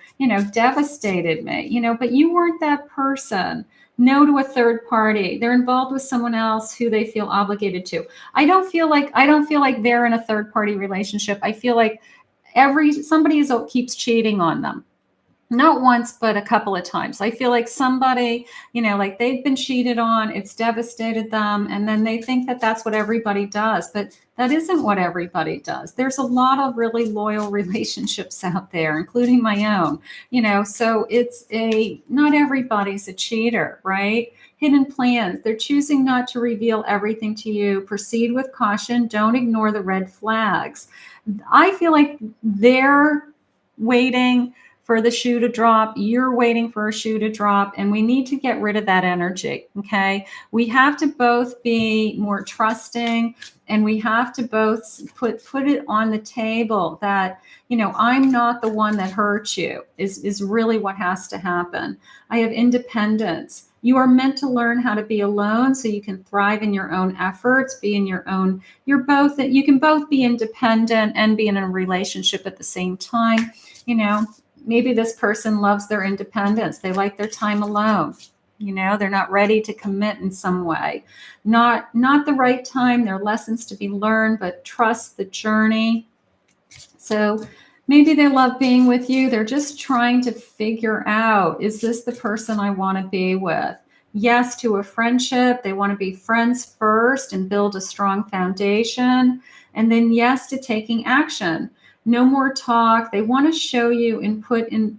devastated me, but you weren't that person. No to a third party. They're involved with someone else who they feel obligated to. I don't feel like they're in a third party relationship. I feel like somebody keeps cheating on them. Not once, but a couple of times. I feel like somebody, like they've been cheated on, it's devastated them, and then they think that that's what everybody does. But that isn't what everybody does. There's a lot of really loyal relationships out there, including my own, so not everybody's a cheater, right? Hidden plans. They're choosing not to reveal everything to you. Proceed with caution. Don't ignore the red flags. I feel like they're waiting for the shoe to drop. You're waiting for a shoe to drop, and we need to get rid of that energy. Okay. We have to both be more trusting, and we have to both put it on the table that, I'm not the one that hurt you is really what has to happen. I have independence. You are meant to learn how to be alone so you can thrive in your own efforts, be in your own, you can both be independent and be in a relationship at the same time. Maybe this person loves their independence. They like their time alone. They're not ready to commit in some way. Not the right time. There are lessons to be learned, but trust the journey. So maybe they love being with you. They're just trying to figure out, is this the person I want to be with? Yes to a friendship. They want to be friends first and build a strong foundation. And then yes to taking action. No more talk. They want to show you and put in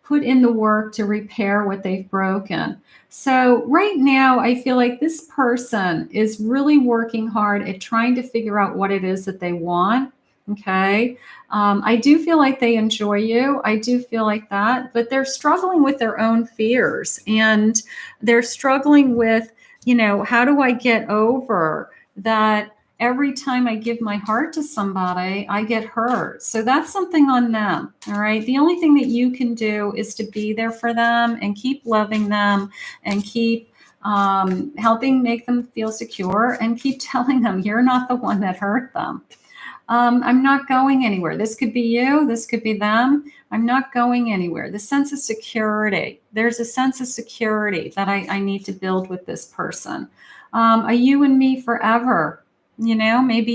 the work to repair what they've broken. So right now, I feel like this person is really working hard at trying to figure out what it is that they want. Okay. I do feel like they enjoy you. I do feel like that, but they're struggling with their own fears, and they're struggling with, how do I get over that? Every time I give my heart to somebody, I get hurt. So that's something on them. All right. The only thing that you can do is to be there for them and keep loving them and keep helping make them feel secure and keep telling them you're not the one that hurt them. I'm not going anywhere. This could be you. This could be them. I'm not going anywhere. The sense of security. There's a sense of security that I need to build with this person. A you and me forever. You know, maybe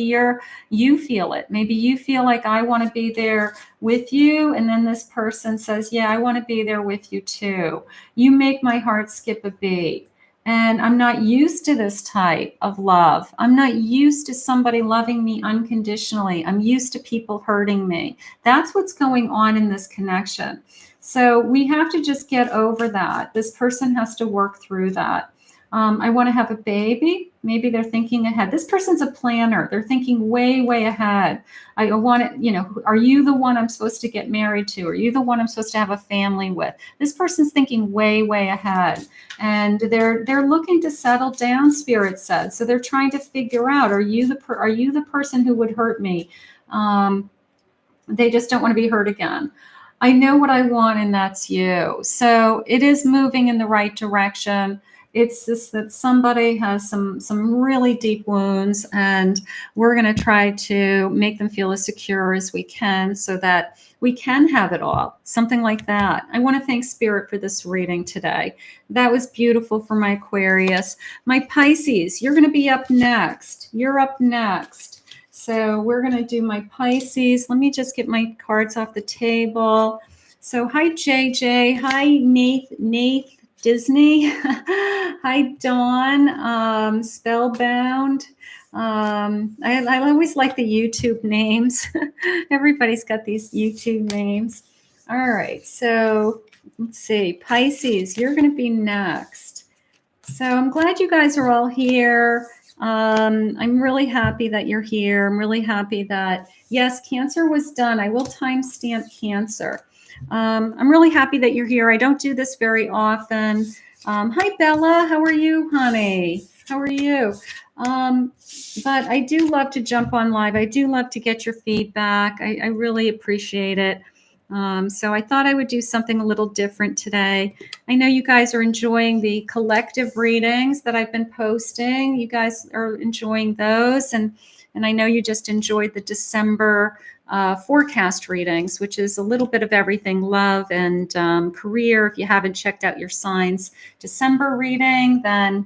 you feel it. Maybe you feel like I want to be there with you. And then this person says, yeah, I want to be there with you too. You make my heart skip a beat. And I'm not used to this type of love. I'm not used to somebody loving me unconditionally. I'm used to people hurting me. That's what's going on in this connection. So we have to just get over that. This person has to work through that. I want to have a baby. Maybe they're thinking ahead. This person's a planner. They're thinking way, way ahead. I want to, you know, are you the one I'm supposed to get married to? Are you the one I'm supposed to have a family with? This person's thinking way, way ahead. And they're looking to settle down, Spirit said. So they're trying to figure out, are you the person who would hurt me? They just don't want to be hurt again. I know what I want, and that's you. So it is moving in the right direction. It's just that somebody has some really deep wounds, and we're going to try to make them feel as secure as we can so that we can have it all. Something like that. I want to thank Spirit for this reading today. That was beautiful for my Aquarius. My Pisces, you're going to be up next. You're up next. So we're going to do my Pisces. Let me just get my cards off the table. So hi, JJ. Hi, Nath. Disney. Hi, Dawn. Spellbound. I always like the YouTube names. Everybody's got these YouTube names. All right. So let's see. Pisces, you're going to be next. So I'm glad you guys are all here. I'm really happy that you're here. I'm really happy that, yes, Cancer was done. I will timestamp Cancer. I'm really happy that you're here. I don't do this very often. Hi, Bella. How are you, honey? How are you? But I do love to jump on live. I do love to get your feedback. I really appreciate it. So I thought I would do something a little different today. I know you guys are enjoying the collective readings that I've been posting. You guys are enjoying those. And I know you just enjoyed the December forecast readings, which is a little bit of everything, love and career. If you haven't checked out your signs December reading, then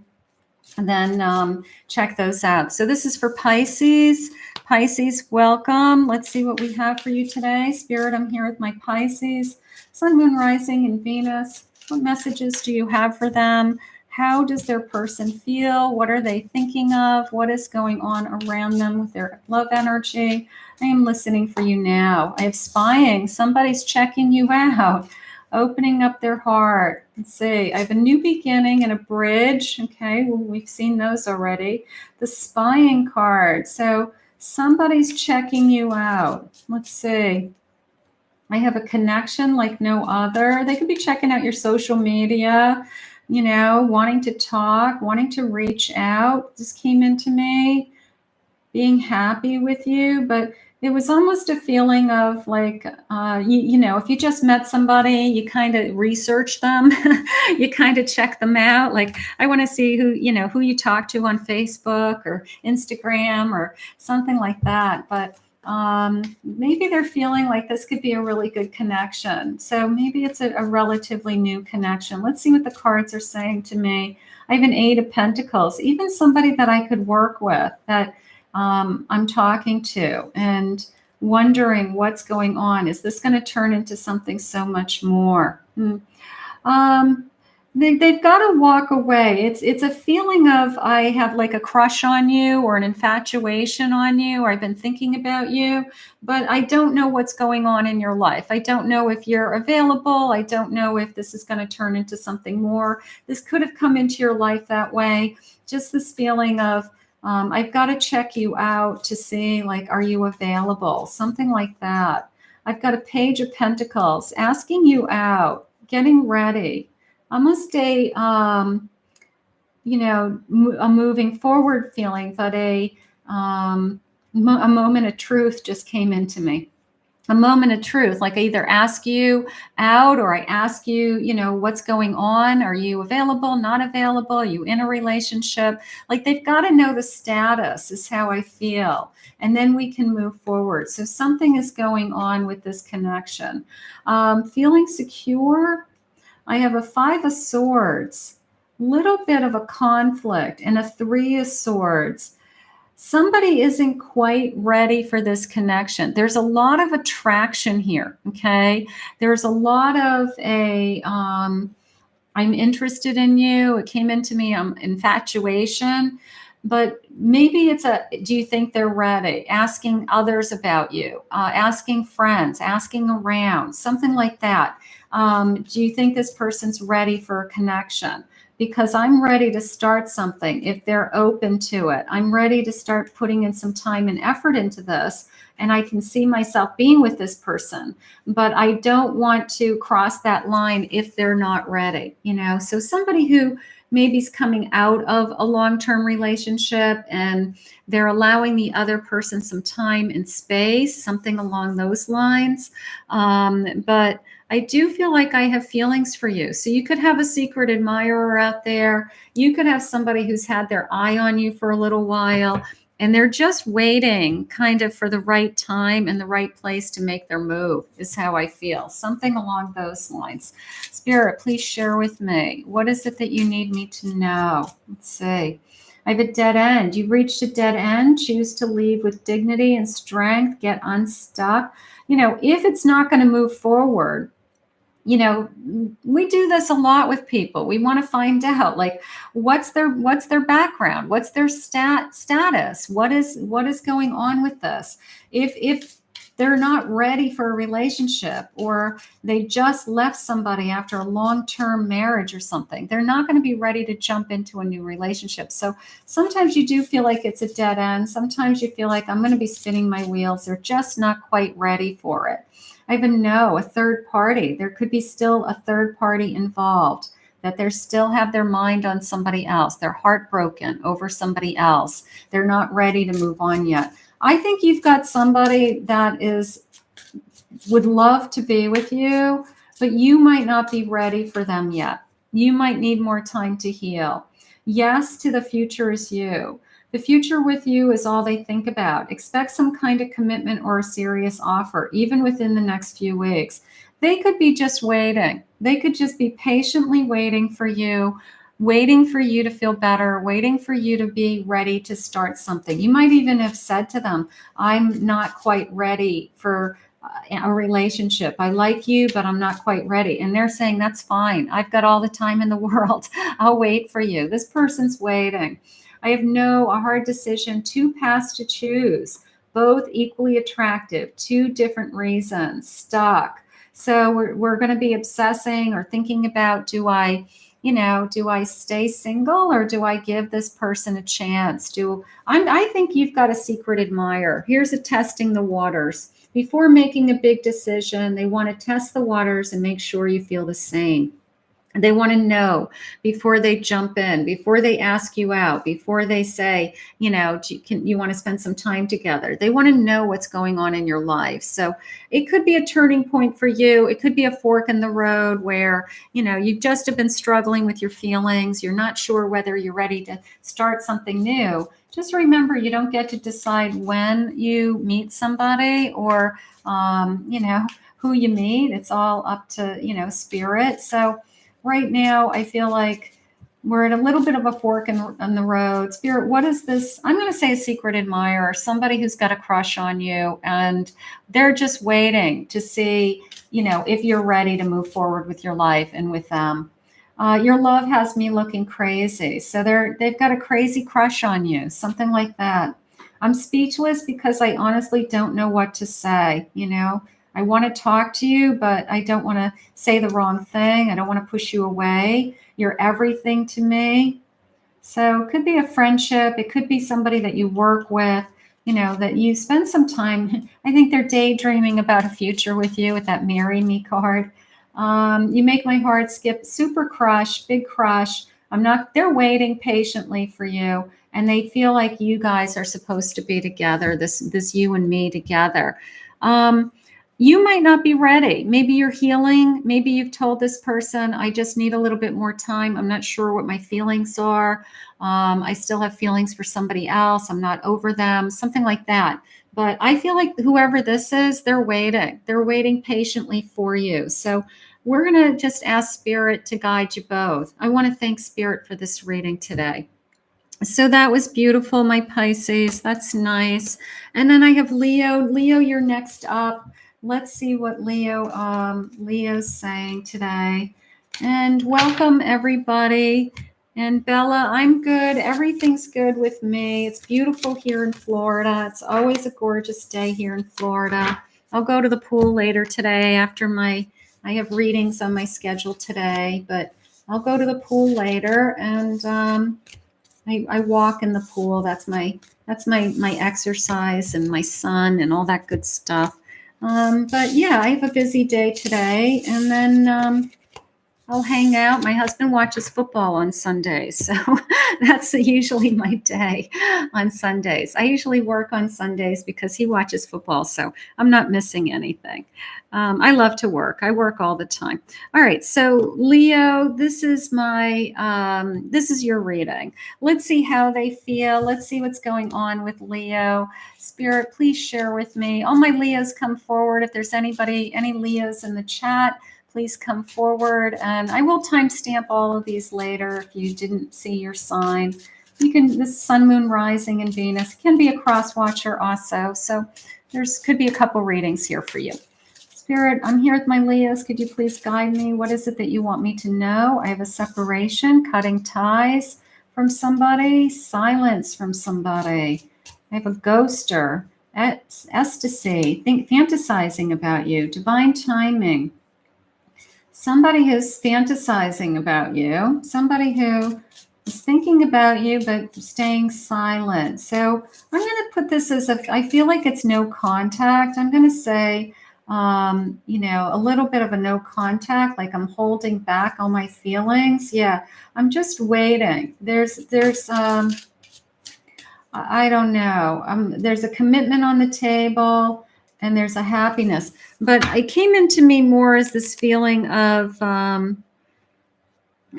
check those out. So this is for Pisces. Pisces, welcome. Let's see what we have for you today. Spirit, I'm here with my Pisces. Sun, Moon, Rising, and Venus. What messages do you have for them? How does their person feel? What are they thinking of? What is going on around them with their love energy? I am listening for you now. I have spying. Somebody's checking you out, opening up their heart. Let's see. I have a new beginning and a bridge. Okay, well, we've seen those already. The spying card. So somebody's checking you out. Let's see. I have a connection like no other. They could be checking out your social media, you know, wanting to talk, wanting to reach out. This came into me, being happy with you, but it was almost a feeling of like, you know, if you just met somebody, you kind of research them, you kind of check them out. Like, I want to see who you talk to on Facebook or Instagram or something like that. But maybe they're feeling like this could be a really good connection. So maybe it's a relatively new connection. Let's see what the cards are saying to me. I have an 8 of Pentacles, even somebody that I could work with, that I'm talking to and wondering what's going on. Is this going to turn into something so much more? They've got to walk away. It's a feeling of, I have like a crush on you or an infatuation on you, or I've been thinking about you, but I don't know what's going on in your life. I don't know if you're available. I don't know if this is going to turn into something more. This could have come into your life that way. Just this feeling of, I've got to check you out to see, like, are you available? Something like that. I've got a Page of Pentacles asking you out, getting ready. Almost a moving forward feeling, but a moment of truth just came into me. a moment of truth. Like I either ask you out or I ask you, you know, what's going on? Are you available, not available? Are you in a relationship? Like they've got to know the status is how I feel. And then we can move forward. So something is going on with this connection. Feeling secure. I have a 5 of Swords, little bit of a conflict, and a 3 of Swords. Somebody isn't quite ready for this connection. There's a lot of attraction here, okay? There's a lot of I'm interested in you. It came into me, infatuation, but maybe it's do you think they're ready? Asking others about you, asking friends, asking around, something like that. Do you think this person's ready for a connection? Because I'm ready to start something if they're open to it. I'm ready to start putting in some time and effort into this, and I can see myself being with this person, but I don't want to cross that line if they're not ready, you know? So somebody who maybe is coming out of a long-term relationship and they're allowing the other person some time and space, something along those lines. But I do feel like I have feelings for you. So you could have a secret admirer out there. You could have somebody who's had their eye on you for a little while, and they're just waiting kind of for the right time and the right place to make their move, is how I feel. Something along those lines. Spirit, please share with me. What is it that you need me to know? Let's see. I have a dead end. You've reached a dead end. Choose to leave with dignity and strength. Get unstuck. You know, if it's not going to move forward, you know, we do this a lot with people. We want to find out, like, what's their background, what's their status, what is going on with this. If they're not ready for a relationship, or they just left somebody after a long-term marriage or something, they're not going to be ready to jump into a new relationship. So sometimes you do feel like it's a dead end. Sometimes you feel like I'm going to be spinning my wheels. They're just not quite ready for it. I even know a third party. There could be still a third party involved, that they still have their mind on somebody else. They're heartbroken over somebody else. They're not ready to move on yet. I think you've got somebody that would love to be with you, but you might not be ready for them yet. You might need more time to heal. Yes to the future is you. The future with you is all they think about. Expect some kind of commitment or a serious offer, even within the next few weeks. They could be just waiting. They could just be patiently waiting for you to feel better, waiting for you to be ready to start something. You might even have said to them, I'm not quite ready for a relationship. I like you, but I'm not quite ready. And they're saying, that's fine. I've got all the time in the world. I'll wait for you. This person's waiting. I have a hard decision, 2 paths to choose, both equally attractive, 2 different reasons, stuck. So we're going to be obsessing or thinking about, do I stay single, or do I give this person a chance? I think you've got a secret admirer. Here's a testing the waters. Before making a big decision, they want to test the waters and make sure you feel the same. They want to know before they jump in, before they ask you out, before they say, you want to spend some time together. They want to know what's going on in your life. So it could be a turning point for you. It could be a fork in the road where, you just have been struggling with your feelings. You're not sure whether you're ready to start something new. Just remember, you don't get to decide when you meet somebody or, who you meet. It's all up to, spirit. So right now, I feel like we're at a little bit of a fork in the road. Spirit, what is this? I'm going to say a secret admirer, somebody who's got a crush on you, and they're just waiting to see, if you're ready to move forward with your life and with them. Your love has me looking crazy. So they've got a crazy crush on you, something like that. I'm speechless because I honestly don't know what to say, I want to talk to you, but I don't want to say the wrong thing. I don't want to push you away. You're everything to me. So it could be a friendship. It could be somebody that you work with, that you spend some time. I think they're daydreaming about a future with you with that marry me card. You make my heart skip. Super crush, big crush. They're waiting patiently for you. And they feel like you guys are supposed to be together, this you and me together. you might not be ready. Maybe you're healing. Maybe you've told this person, I just need a little bit more time. I'm not sure what my feelings are. I still have feelings for somebody else. I'm not over them, something like that. But I feel like whoever this is, they're waiting. They're waiting patiently for you. So we're going to just ask Spirit to guide you both. I want to thank Spirit for this reading today. So that was beautiful, my Pisces. That's nice. And then I have Leo. Leo, you're next up. Let's see what Leo's saying today. And welcome, everybody. And Bella, I'm good. Everything's good with me. It's beautiful here in Florida. It's always a gorgeous day here in Florida. I'll go to the pool later today after I have readings on my schedule today, but I'll go to the pool later, and I walk in the pool. That's my exercise and my sun and all that good stuff. But yeah, I have a busy day today, and then I'll hang out. My husband watches football on Sundays, so that's usually my day on Sundays. I usually work on Sundays because he watches football, so I'm not missing anything. I love to work. I work all the time. All right, so Leo, this is your reading. Let's see how they feel. Let's see what's going on with Leo. Spirit, please share with me. All my Leos, come forward. If there's any Leos in the chat, please come forward, and I will timestamp all of these later if you didn't see your sign. You can, this Sun, Moon, Rising, and Venus can be a cross watcher also, so could be a couple readings here for you. Spirit, I'm here with my Leos. Could you please guide me? What is it that you want me to know? I have a separation, cutting ties from somebody, silence from somebody. I have a ghoster, ecstasy, fantasizing about you, divine timing. Somebody who's fantasizing about you, somebody who is thinking about you but staying silent. So I'm going to put this as I feel like it's no contact. I'm going to say, a little bit of a no contact, like I'm holding back all my feelings. Yeah, I'm just waiting. There's I don't know. There's a commitment on the table, and there's a happiness. But it came into me more as this feeling of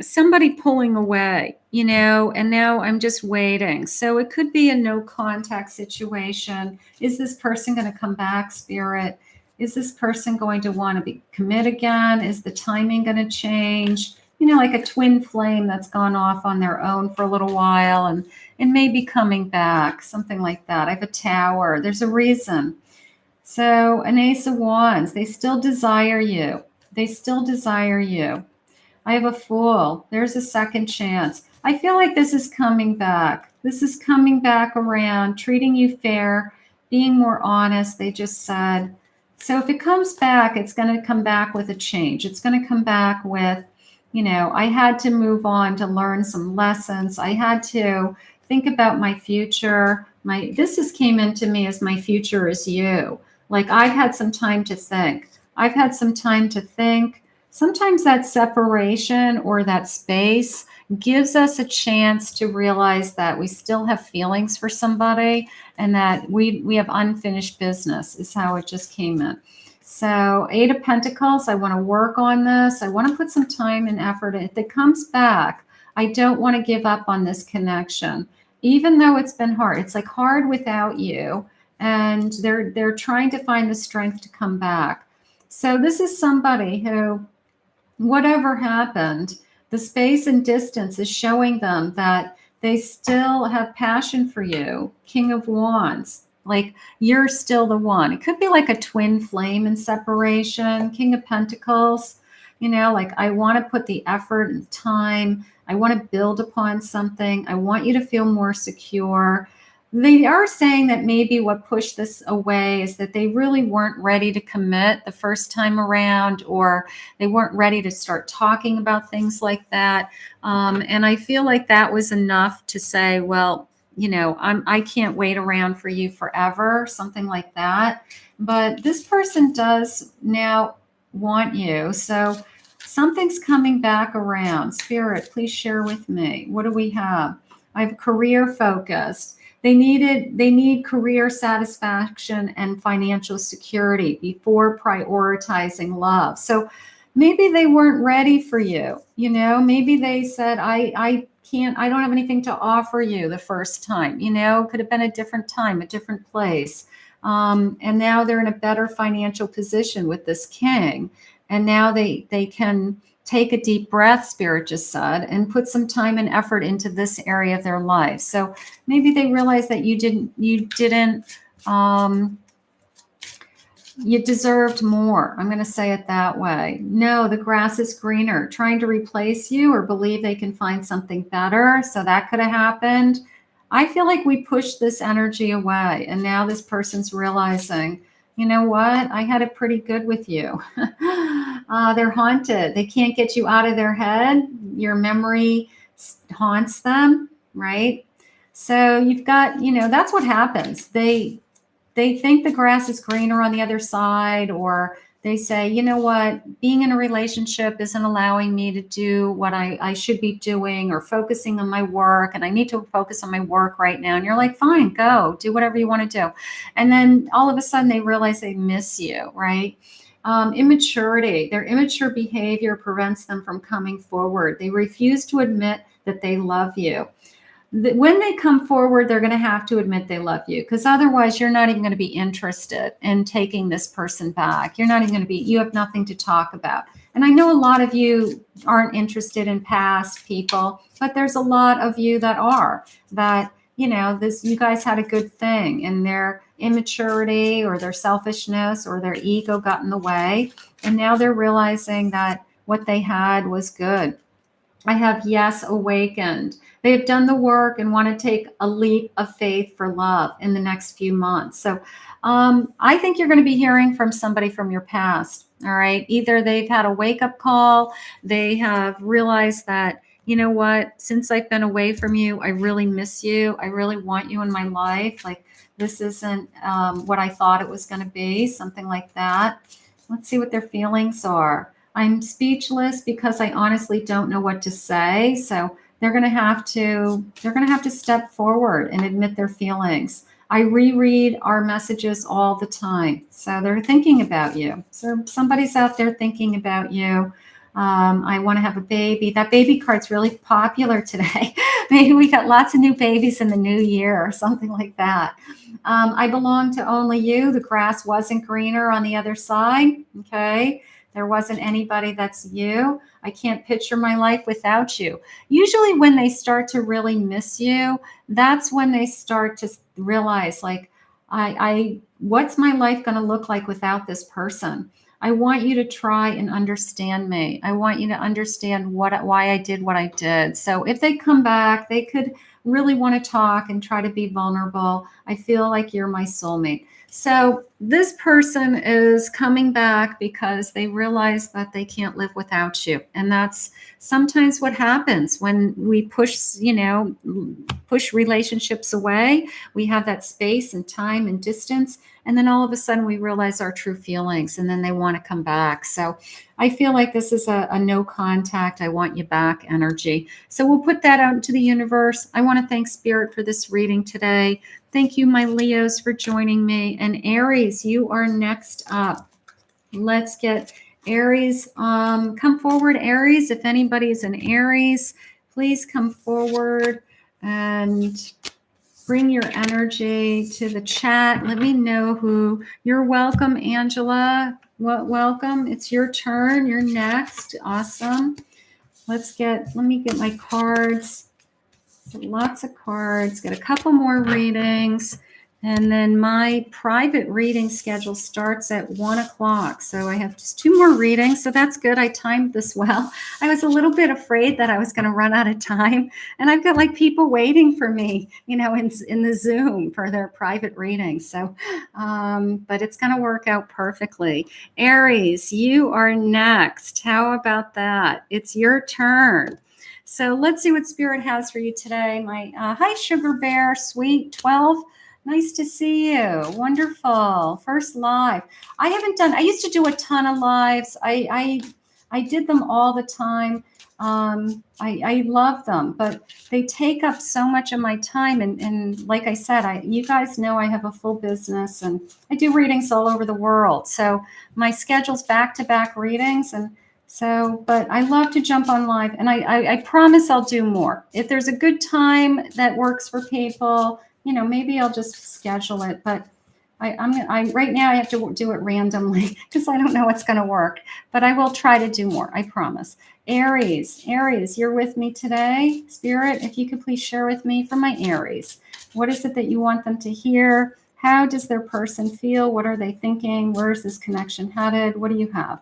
somebody pulling away, and now I'm just waiting. So it could be a no contact situation. Is this person going to come back, Spirit? Is this person going to want to commit again? Is the timing going to change? Like a twin flame that's gone off on their own for a little while and maybe coming back, something like that. I have a Tower. There's a reason. So an Ace of Wands, they still desire you. They still desire you. I have a Fool. There's a second chance. I feel like this is coming back. This is coming back around, treating you fair, being more honest, they just said. So if it comes back, it's going to come back with a change. It's going to come back with, I had to move on to learn some lessons. I had to think about my future. This came into me as my future is you. Like I've had some time to think. I've had some time to think. Sometimes that separation or that space gives us a chance to realize that we still have feelings for somebody and that we have unfinished business is how it just came in. So 8 of Pentacles, I want to work on this. I want to put some time and effort. If it comes back, I don't want to give up on this connection, even though it's been hard. It's like hard without you, and they're trying to find the strength to come back. So this is somebody who, whatever happened, the space and distance is showing them that they still have passion for you. King of Wands, like you're still the one. It could be like a twin flame in separation. King of Pentacles, like I want to put the effort and time. I want to build upon something. I want you to feel more secure. They are saying that maybe what pushed this away is that they really weren't ready to commit the first time around, or they weren't ready to start talking about things like that. And I feel like that was enough to say, well, I can't wait around for you forever, something like that. But this person does now want you. So something's coming back around. Spirit, please share with me. What do we have? I have career focused. They need career satisfaction and financial security before prioritizing love. So maybe they weren't ready for you. Maybe they said, I can't, I don't have anything to offer you the first time. Could have been a different time, a different place. And now they're in a better financial position with this king. And now they can take a deep breath, Spirit just said, and put some time and effort into this area of their life. So maybe they realize that you deserved more. I'm going to say it that way. No, the grass is greener, trying to replace you or believe they can find something better. So that could have happened. I feel like we pushed this energy away, and now this person's realizing, you know what? I had it pretty good with you. They're haunted. They can't get you out of their head. Your memory haunts them, right? So you've got, that's what happens. They think the grass is greener on the other side, or they say, you know what, being in a relationship isn't allowing me to do what I should be doing, or focusing on my work, and I need to focus on my work right now. And you're like, fine, go do whatever you want to do. And then all of a sudden they realize they miss you, right? Immaturity. Their immature behavior prevents them from coming forward. They refuse to admit that they love you. When they come forward, they're going to have to admit they love you, because otherwise you're not even going to be interested in taking this person back. You're not even going to be, you have nothing to talk about. And I know a lot of you aren't interested in past people, but there's a lot of you that are, that, you guys had a good thing, and their immaturity or their selfishness or their ego got in the way. And now they're realizing that what they had was good. I have yes, awakened. They have done the work and want to take a leap of faith for love in the next few months. So I think you're going to be hearing from somebody from your past. All right. Either they've had a wake up call. They have realized that, you know what, since I've been away from you, I really miss you. I really want you in my life. Like, this isn't what I thought it was going to be. Something like that. Let's see what their feelings are. I'm speechless because I honestly don't know what to say. So they're going to have to step forward and admit their feelings. I reread our messages all the time. So they're thinking about you. So somebody's out there thinking about you. I want to have a baby. That baby card's really popular today. Maybe we got lots of new babies in the new year or something like that. I belong to only you. The grass wasn't greener on the other side. Okay. There wasn't anybody that's you. I can't picture my life without you. Usually when they start to really miss you, that's when they start to realize, like, what's my life going to look like without this person? I want you to try and understand me. I want you to understand why I did what I did. So if they come back, they could really want to talk and try to be vulnerable. I feel like you're my soulmate. So this person is coming back because they realize that they can't live without you. And that's sometimes what happens when we push relationships away. We have that space and time and distance. And then all of a sudden we realize our true feelings, and then they want to come back. So I feel like this is a no contact, I want you back energy. So we'll put that out into the universe. I want to thank Spirit for this reading today. Thank you, my Leos, for joining me. And Aries, you are next up. Let's get Aries. Come forward, Aries. If anybody's an Aries, please come forward and bring your energy to the chat. Let me know who. You're welcome, Angela. Welcome. It's your turn. You're next. Awesome. Let me get my cards. Lots of cards. Get a couple more readings. And then my private reading schedule starts at 1 o'clock. So I have just 2 more readings. So that's good. I timed this well. I was a little bit afraid that I was going to run out of time. And I've got like people waiting for me, in the Zoom for their private readings. So, but it's going to work out perfectly. Aries, you are next. How about that? It's your turn. So let's see what Spirit has for you today. Hi, Sugar Bear, Sweet 12. Nice to see you. Wonderful. First live. I used to do a ton of lives. I did them all the time. I love them, but they take up so much of my time. And like I said, you guys know I have a full business and I do readings all over the world. So my schedule's back-to-back readings. And so, but I love to jump on live, and I promise I'll do more. If there's a good time that works for people, maybe I'll just schedule it. But I right now I have to do it randomly because I don't know what's going to work. But I will try to do more. I promise. Aries, you're with me today. Spirit, if you could please share with me for my Aries. What is it that you want them to hear? How does their person feel? What are they thinking? Where is this connection headed? What do you have?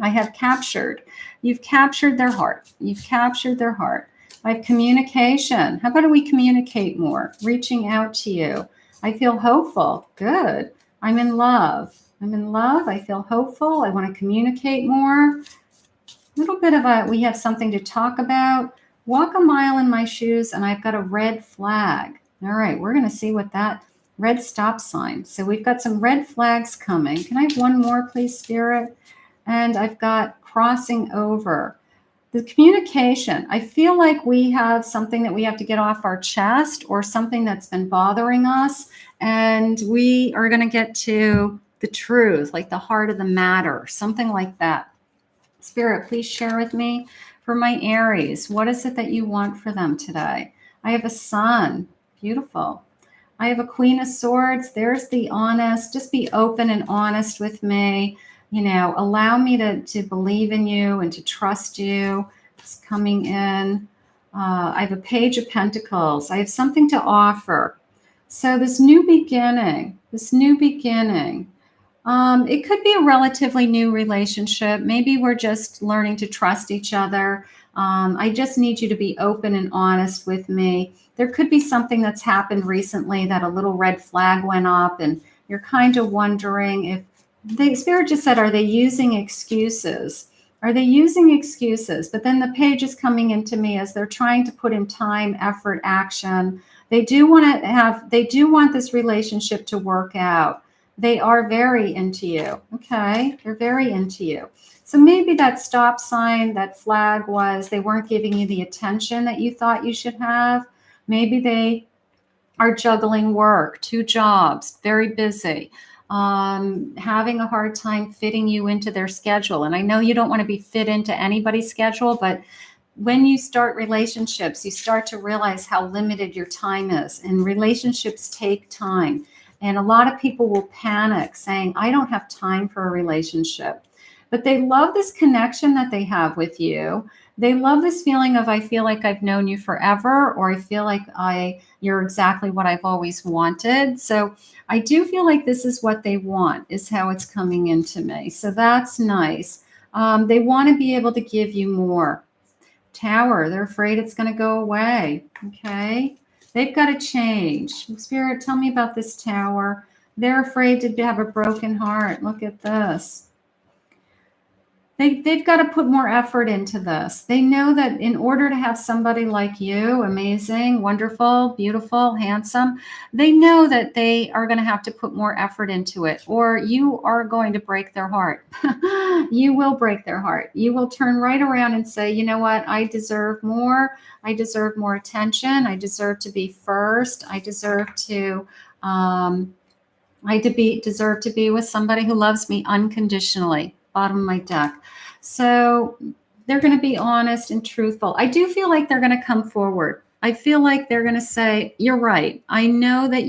I have captured. You've captured their heart. You've captured their heart. I have communication. How about we communicate more? Reaching out to you. I feel hopeful. Good. I'm in love. I feel hopeful. I want to communicate more. A little bit of we have something to talk about. Walk a mile in my shoes, and I've got a red flag. All right, we're going to see what that red stop sign. So we've got some red flags coming. Can I have one more, please, Spirit? And I've got crossing over. The communication. I feel like we have something that we have to get off our chest, or something that's been bothering us, and we are going to get to the truth, like the heart of the matter, something like that. Spirit, please share with me for my Aries. What is it that you want for them today? I have a Sun. Beautiful. I have a Queen of Swords. There's the honest. Just be open and honest with me. Allow me to believe in you and to trust you. It's coming in. I have a Page of Pentacles. I have something to offer. So this new beginning, it could be a relatively new relationship. Maybe we're just learning to trust each other. I just need you to be open and honest with me. There could be something that's happened recently that a little red flag went up, and you're kind of wondering if the Spirit just said, are they using excuses? Are they using excuses? But then the page is coming into me as they're trying to put in time, effort, action. They do want this relationship to work out. They are very into you. Okay. They're very into you. So maybe that stop sign, that flag was they weren't giving you the attention that you thought you should have. Maybe they are juggling work, 2 jobs, very busy. Having a hard time fitting you into their schedule. And I know you don't want to be fit into anybody's schedule, but when you start relationships, you start to realize how limited your time is, and relationships take time. And a lot of people will panic saying, I don't have time for a relationship, but they love this connection that they have with you. They love this feeling of, I feel like I've known you forever, or I feel like you're exactly what I've always wanted. So I do feel like this is what they want, is how it's coming into me. So that's nice. They want to be able to give you more. Tower, they're afraid it's going to go away. Okay. They've got to change. Spirit, tell me about this Tower. They're afraid to have a broken heart. Look at this. They've got to put more effort into this. They know that in order to have somebody like you, amazing, wonderful, beautiful, handsome, they know that they are going to have to put more effort into it, or you are going to break their heart. You will break their heart. You will turn right around and say, you know what? I deserve more. I deserve more attention. I deserve to be first. I deserve to deserve to be with somebody who loves me unconditionally. Bottom of my deck. So they're going to be honest and truthful. I do feel like they're going to come forward. I feel like they're going to say, you're right. I know that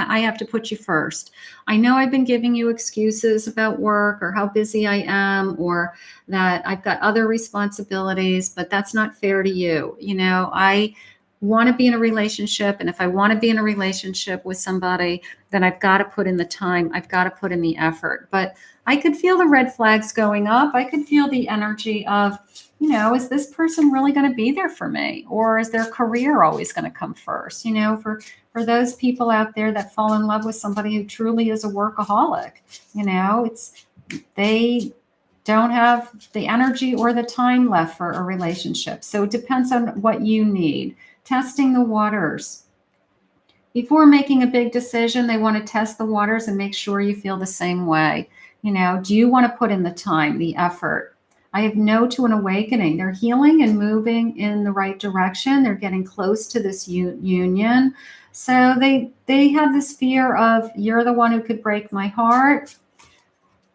I have to put you first. I know I've been giving you excuses about work or how busy I am, or that I've got other responsibilities, but that's not fair to you. I want to be in a relationship. And if I want to be in a relationship with somebody, then I've got to put in the time. I've got to put in the effort. But I could feel the red flags going up. I could feel the energy of, is this person really going to be there for me? Or is their career always going to come first? For those people out there that fall in love with somebody who truly is a workaholic, they don't have the energy or the time left for a relationship. So it depends on what you need. Testing the waters. Before making a big decision, they want to test the waters and make sure you feel the same way. Do you want to put in the time, the effort? I have no to an awakening. They're healing and moving in the right direction. They're getting close to this union. So they have this fear of, you're the one who could break my heart.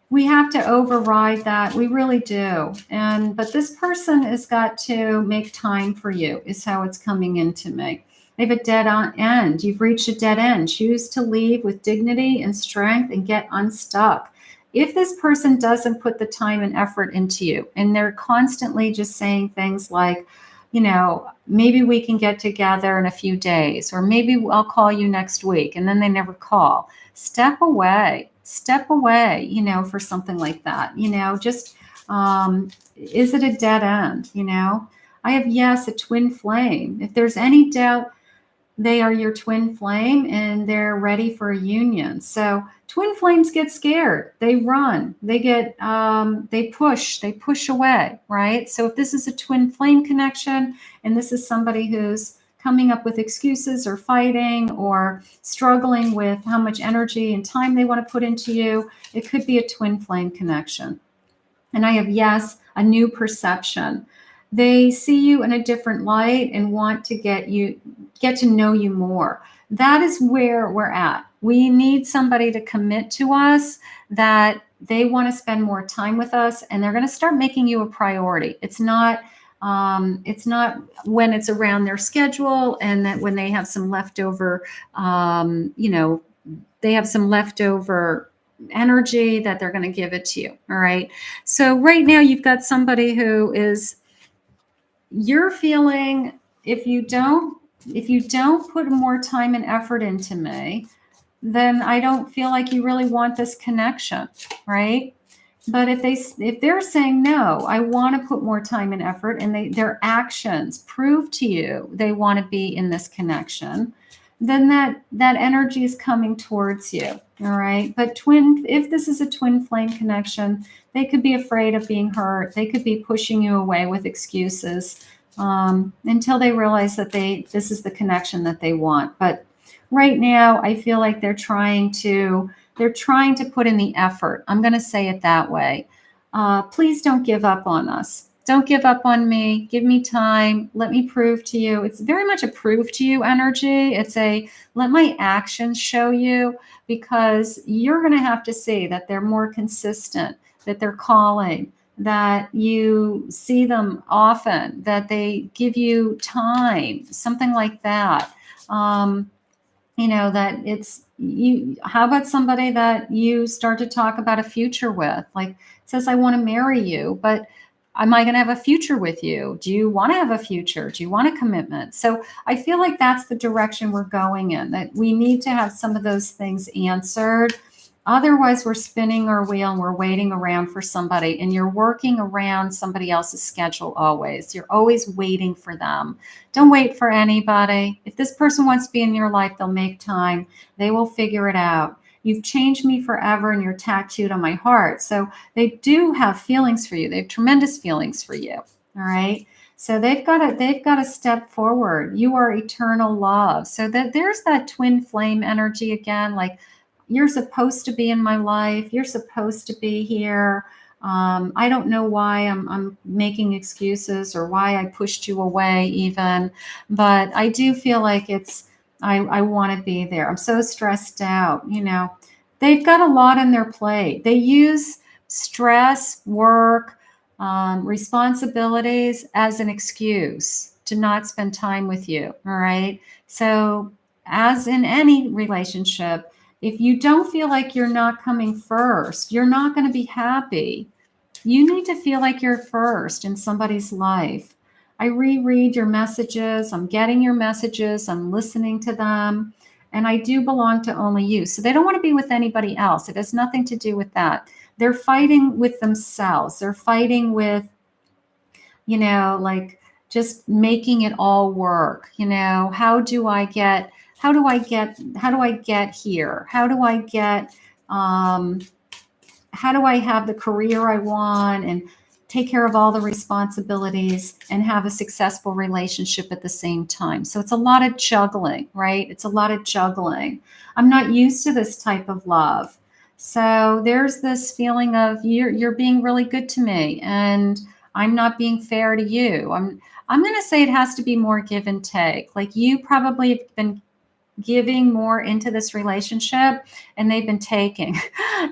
We have to override that. We really do. But this person has got to make time for you, is how it's coming into me. They have a dead end. You've reached a dead end. Choose to leave with dignity and strength and get unstuck. If this person doesn't put the time and effort into you, and they're constantly just saying things like, maybe we can get together in a few days, or maybe I'll call you next week, and then they never call. Step away, for something like that. Just, is it a dead end? I have, yes, a twin flame. If there's any doubt, they are your twin flame and they're ready for a union. So twin flames get scared. They run, they push away, right? So if this is a twin flame connection and this is somebody who's coming up with excuses or fighting or struggling with how much energy and time they want to put into you, it could be a twin flame connection. And I have, yes, a new perception. They see you in a different light and want to get to know you more. That is where we're at. We need somebody to commit to us, that they want to spend more time with us, and they're going to start making you a priority. It's not when it's around their schedule, and that when they have some leftover, they have some leftover energy, that they're going to give it to you. All right. So right now you've got somebody who is, you're feeling, if you don't put more time and effort into me, then I don't feel like you really want this connection, right? But if they're saying, no, I want to put more time and effort, and their actions prove to you they want to be in this connection, then that energy is coming towards you. All right. But if this is a twin flame connection, they could be afraid of being hurt. They could be pushing you away with excuses, until they realize that this is the connection that they want. But right now, I feel like they're trying to put in the effort. I'm going to say it that way. Please don't give up on us. Don't give up on me. Give me time. Let me prove to you. It's very much a prove to you energy. It's a let my actions show you, because you're going to have to see that they're more consistent, that they're calling, that you see them often, that they give you time, something like that. That it's you. How about somebody that you start to talk about a future with? Like, it says, I want to marry you, but am I going to have a future with you? Do you want to have a future? Do you want a commitment? So I feel like that's the direction we're going in, that we need to have some of those things answered. Otherwise, we're spinning our wheel and we're waiting around for somebody, and you're working around somebody else's schedule always. You're always waiting for them. Don't wait for anybody. If this person wants to be in your life, they'll make time. They will figure it out. You've changed me forever, and you're tattooed on my heart. So they do have feelings for you. They have tremendous feelings for you. All right. So they've got to step forward. You are eternal love. So that there's that twin flame energy again, like, you're supposed to be in my life. You're supposed to be here. I don't know why I'm making excuses or why I pushed you away even, but I do feel like I want to be there. I'm so stressed out. They've got a lot on their plate. They use stress, work, responsibilities as an excuse to not spend time with you. All right. So as in any relationship, if you don't feel like you're not coming first, you're not going to be happy. You need to feel like you're first in somebody's life. I reread your messages. I'm getting your messages. I'm listening to them. And I do belong to only you. So they don't want to be with anybody else. It has nothing to do with that. They're fighting with themselves. They're fighting with, like just making it all work. How do I get here? How do I have the career I want and take care of all the responsibilities and have a successful relationship at the same time? So it's a lot of juggling, right? It's a lot of juggling. I'm not used to this type of love. So there's this feeling of you're being really good to me, and I'm not being fair to you. I'm going to say it has to be more give and take. Like you probably have been giving more into this relationship and they've been taking.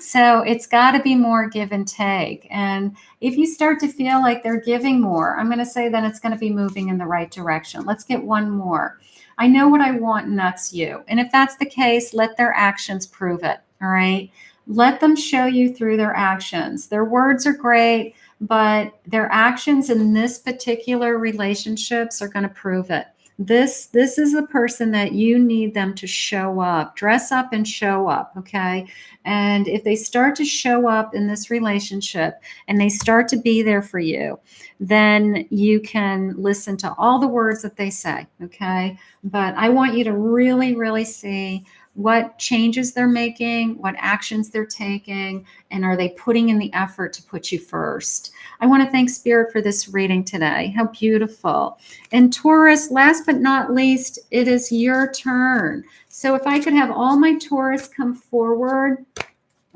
So it's got to be more give and take. And if you start to feel like they're giving more, I'm going to say then it's going to be moving in the right direction. Let's get one more. I know what I want, and that's you. And if that's the case, let their actions prove it. All right. Let them show you through their actions. Their words are great, but their actions in this particular relationships are going to prove it. This is the person that you need them to show up, dress up and show up, okay? And if they start to show up in this relationship and they start to be there for you, then you can listen to all the words that they say, okay? But I want you to really, really see what changes they're making, what actions they're taking, and are they putting in the effort to put you first? I want to thank Spirit for this reading today. How beautiful. And Taurus, last but not least, it is your turn. So if I could have all my Taurus come forward,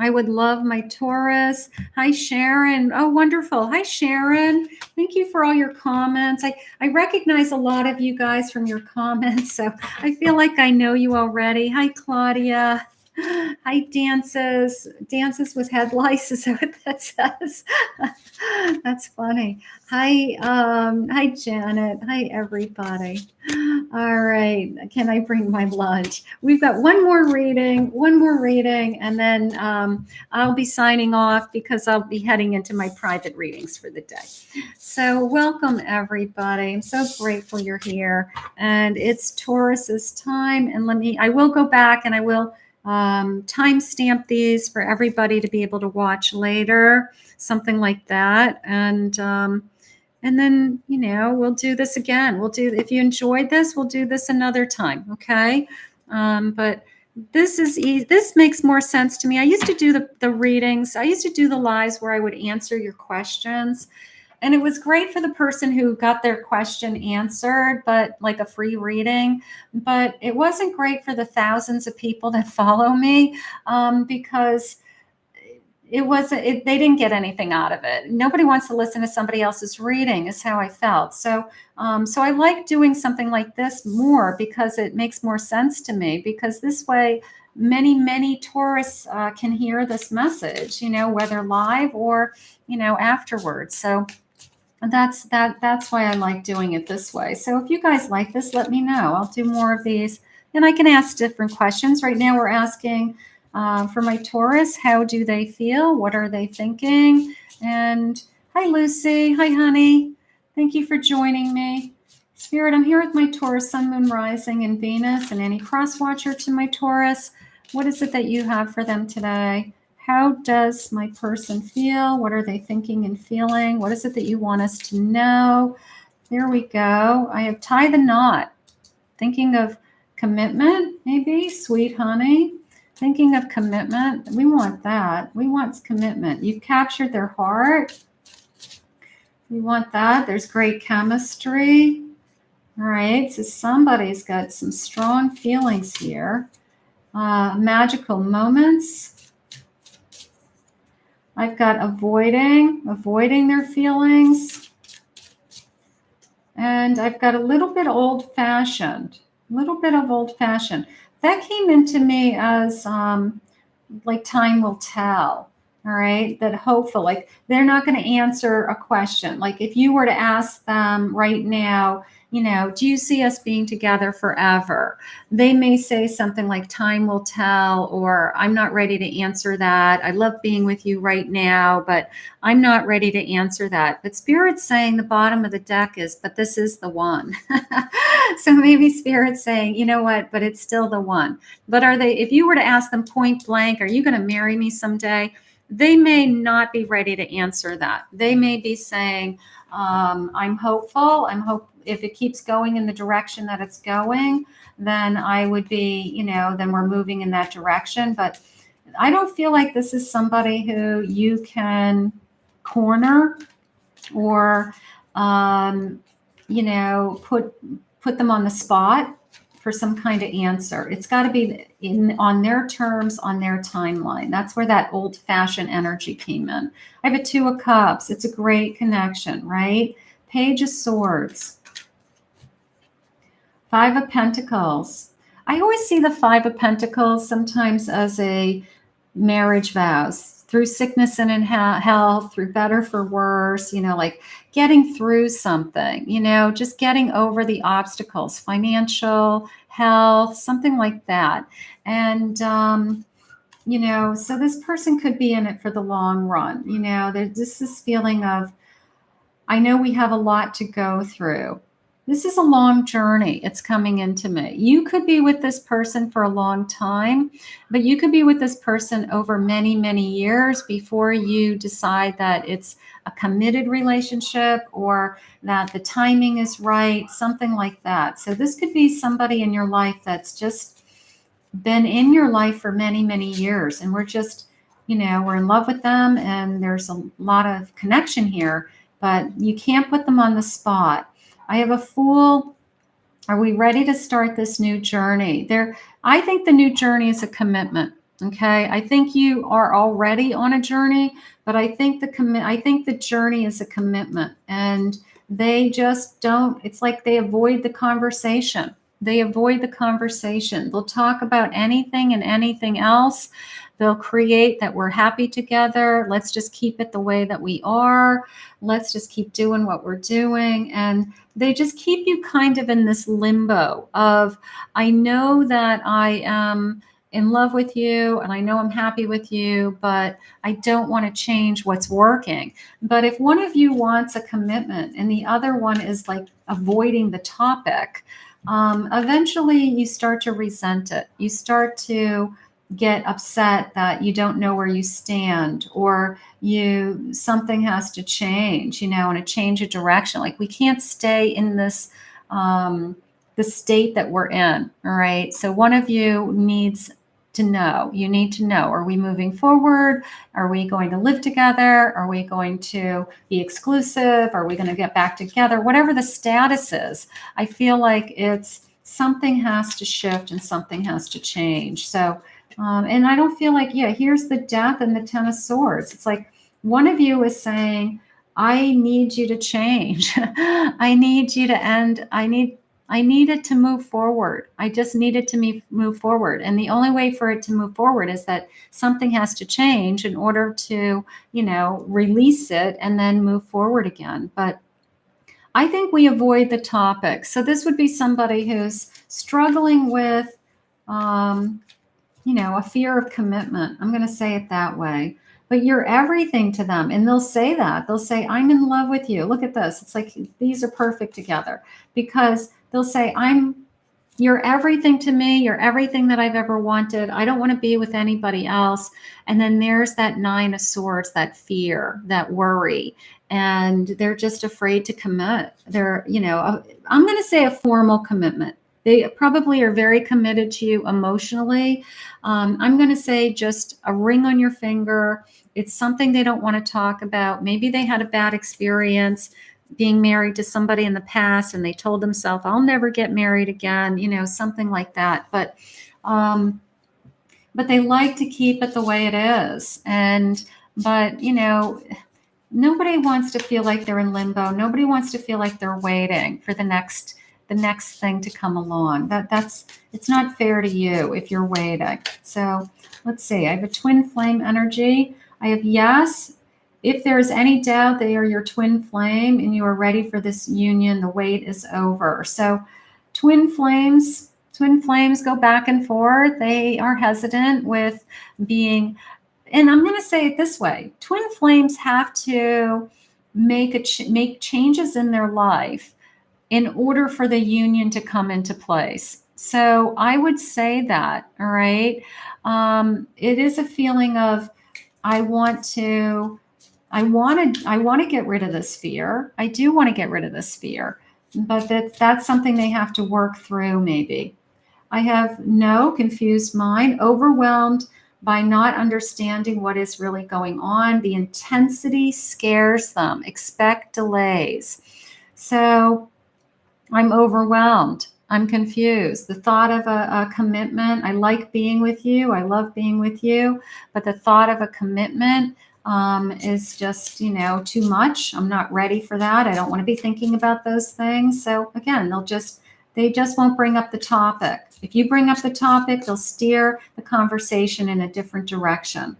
I would love my Taurus. Hi, Sharon. Oh, wonderful. Hi, Sharon. Thank you for all your comments. I recognize a lot of you guys from your comments, so I feel like I know you already. Hi, Claudia. Hi, Dances. Dances with head lice, is that what that says? That's funny. Hi, Janet. Hi, everybody. All right. Can I bring my lunch? We've got one more reading, and then I'll be signing off because I'll be heading into my private readings for the day. So welcome, everybody. I'm so grateful you're here. And it's Taurus's time. And I will go back and I will timestamp these for everybody to be able to watch later, something like that. And then, we'll do this again. If you enjoyed this, we'll do this another time. Okay. But this is easy. This makes more sense to me. I used to do the readings. I used to do the lives where I would answer your questions. And it was great for the person who got their question answered, but like a free reading. But it wasn't great for the thousands of people that follow me because they didn't get anything out of it. Nobody wants to listen to somebody else's reading is how I felt. So I like doing something like this more because it makes more sense to me, because this way many Taurus can hear this message, whether live or, afterwards. So that's why I like doing it this way. So if you guys like this, let me know. I'll do more of these and I can ask different questions. Right now we're asking for my Taurus, how do they feel? What are they thinking? And hi, Lucy. Hi, honey. Thank you for joining me. Spirit, I'm here with my Taurus, Sun, Moon, Rising, and Venus, and any cross watcher to my Taurus. What is it that you have for them today? How does my person feel? What are they thinking and feeling? What is it that you want us to know? There we go. I have tie the knot. Thinking of commitment, maybe, sweet honey. Thinking of commitment. We want that. We want commitment. You've captured their heart. We want that. There's great chemistry. All right. So somebody's got some strong feelings here. Magical moments. I've got avoiding their feelings. And I've got a little bit old-fashioned. That came into me as like time will tell. All right. That hopeful, like they're not going to answer a question. Like if you were to ask them right now, do you see us being together forever? They may say something like time will tell, or I'm not ready to answer that. I love being with you right now, but I'm not ready to answer that. But Spirit's saying the bottom of the deck is, but this is the one. So maybe Spirit's saying, you know what, but it's still the one. But if you were to ask them point blank, are you going to marry me someday? They may not be ready to answer that. They may be saying, I'm hopeful. If it keeps going in the direction that it's going, then I would be, then we're moving in that direction. But I don't feel like this is somebody who you can corner or, put them on the spot for some kind of answer. It's got to be on their terms, on their timeline. That's where that old-fashioned energy came in. I have a Two of Cups. It's a great connection, right? Page of Swords. Five of Pentacles. I always see the Five of Pentacles sometimes as a marriage vows. Through sickness and in health, through better for worse, you know, like getting through something, you know, just getting over the obstacles, financial, health, something like that. And, you know, so this person could be in it for the long run. You know, there's just this feeling of, I know we have a lot to go through. This is a long journey. It's coming into me. You could be with this person for a long time, but you could be with this person over many, many years before you decide that it's a committed relationship or that the timing is right, something like that. So this could be somebody in your life that's just been in your life for many, many years. And we're just, you know, we're in love with them and there's a lot of connection here, but you can't put them on the spot. I have a Fool. Are we ready to start this new journey? I think the new journey is a commitment. Okay. I think you are already on a journey, but I think the journey is a commitment, and they just don't, it's like they avoid the conversation. They avoid the conversation. They'll talk about anything and anything else. They'll create that we're happy together. Let's just keep it the way that we are. Let's just keep doing what we're doing. And they just keep you kind of in this limbo of, I know that I am in love with you and I know I'm happy with you, but I don't want to change what's working. But if one of you wants a commitment and the other one is like avoiding the topic, eventually you start to resent it. You start to get upset that you don't know where you stand, or something has to change, you know, and a change of direction. Like we can't stay in this, the state that we're in. All right. So one of you needs to know, you need to know, are we moving forward? Are we going to live together? Are we going to be exclusive? Are we going to get back together? Whatever the status is, I feel like it's something has to shift and something has to change. So, and I don't feel like, yeah, here's the Death and the Ten of Swords. It's like one of you is saying, I need you to change. I need you to end. I need it to move forward. I just need it to move forward. And the only way for it to move forward is that something has to change in order to, you know, release it and then move forward again. But I think we avoid the topic. So this would be somebody who's struggling with, you know, a fear of commitment. I'm going to say it that way. But you're everything to them. And they'll say that. They'll say, I'm in love with you. Look at this. It's like these are perfect together, because they'll say, you're everything to me. You're everything that I've ever wanted. I don't want to be with anybody else. And then there's that Nine of Swords, that fear, that worry. And they're just afraid to commit. They're, you know, I'm going to say a formal commitment. They probably are very committed to you emotionally. I'm going to say just a ring on your finger. It's something they don't want to talk about. Maybe they had a bad experience being married to somebody in the past and they told themselves, I'll never get married again, you know, something like that. But they like to keep it the way it is. But, you know, nobody wants to feel like they're in limbo. Nobody wants to feel like they're waiting for the next thing to come along. It's not fair to you if you're waiting. So let's see. I have a twin flame energy. I have yes. If there's any doubt they are your twin flame and you are ready for this union, the wait is over. So twin flames go back and forth. They are hesitant with being, and I'm going to say it this way. Twin flames have to make changes in their life in order for the union to come into place. So I would say that, all right. It is a feeling of, I want to get rid of this fear. I do want to get rid of this fear, but that's something they have to work through maybe. I have no confused mind, overwhelmed by not understanding what is really going on. The intensity scares them. Expect delays. So I'm overwhelmed. I'm confused. The thought of a commitment, I like being with you, I love being with you, but the thought of a commitment is just, too much. I'm not ready for that. I don't want to be thinking about those things. So again, they just won't bring up the topic. If you bring up the topic, they'll steer the conversation in a different direction.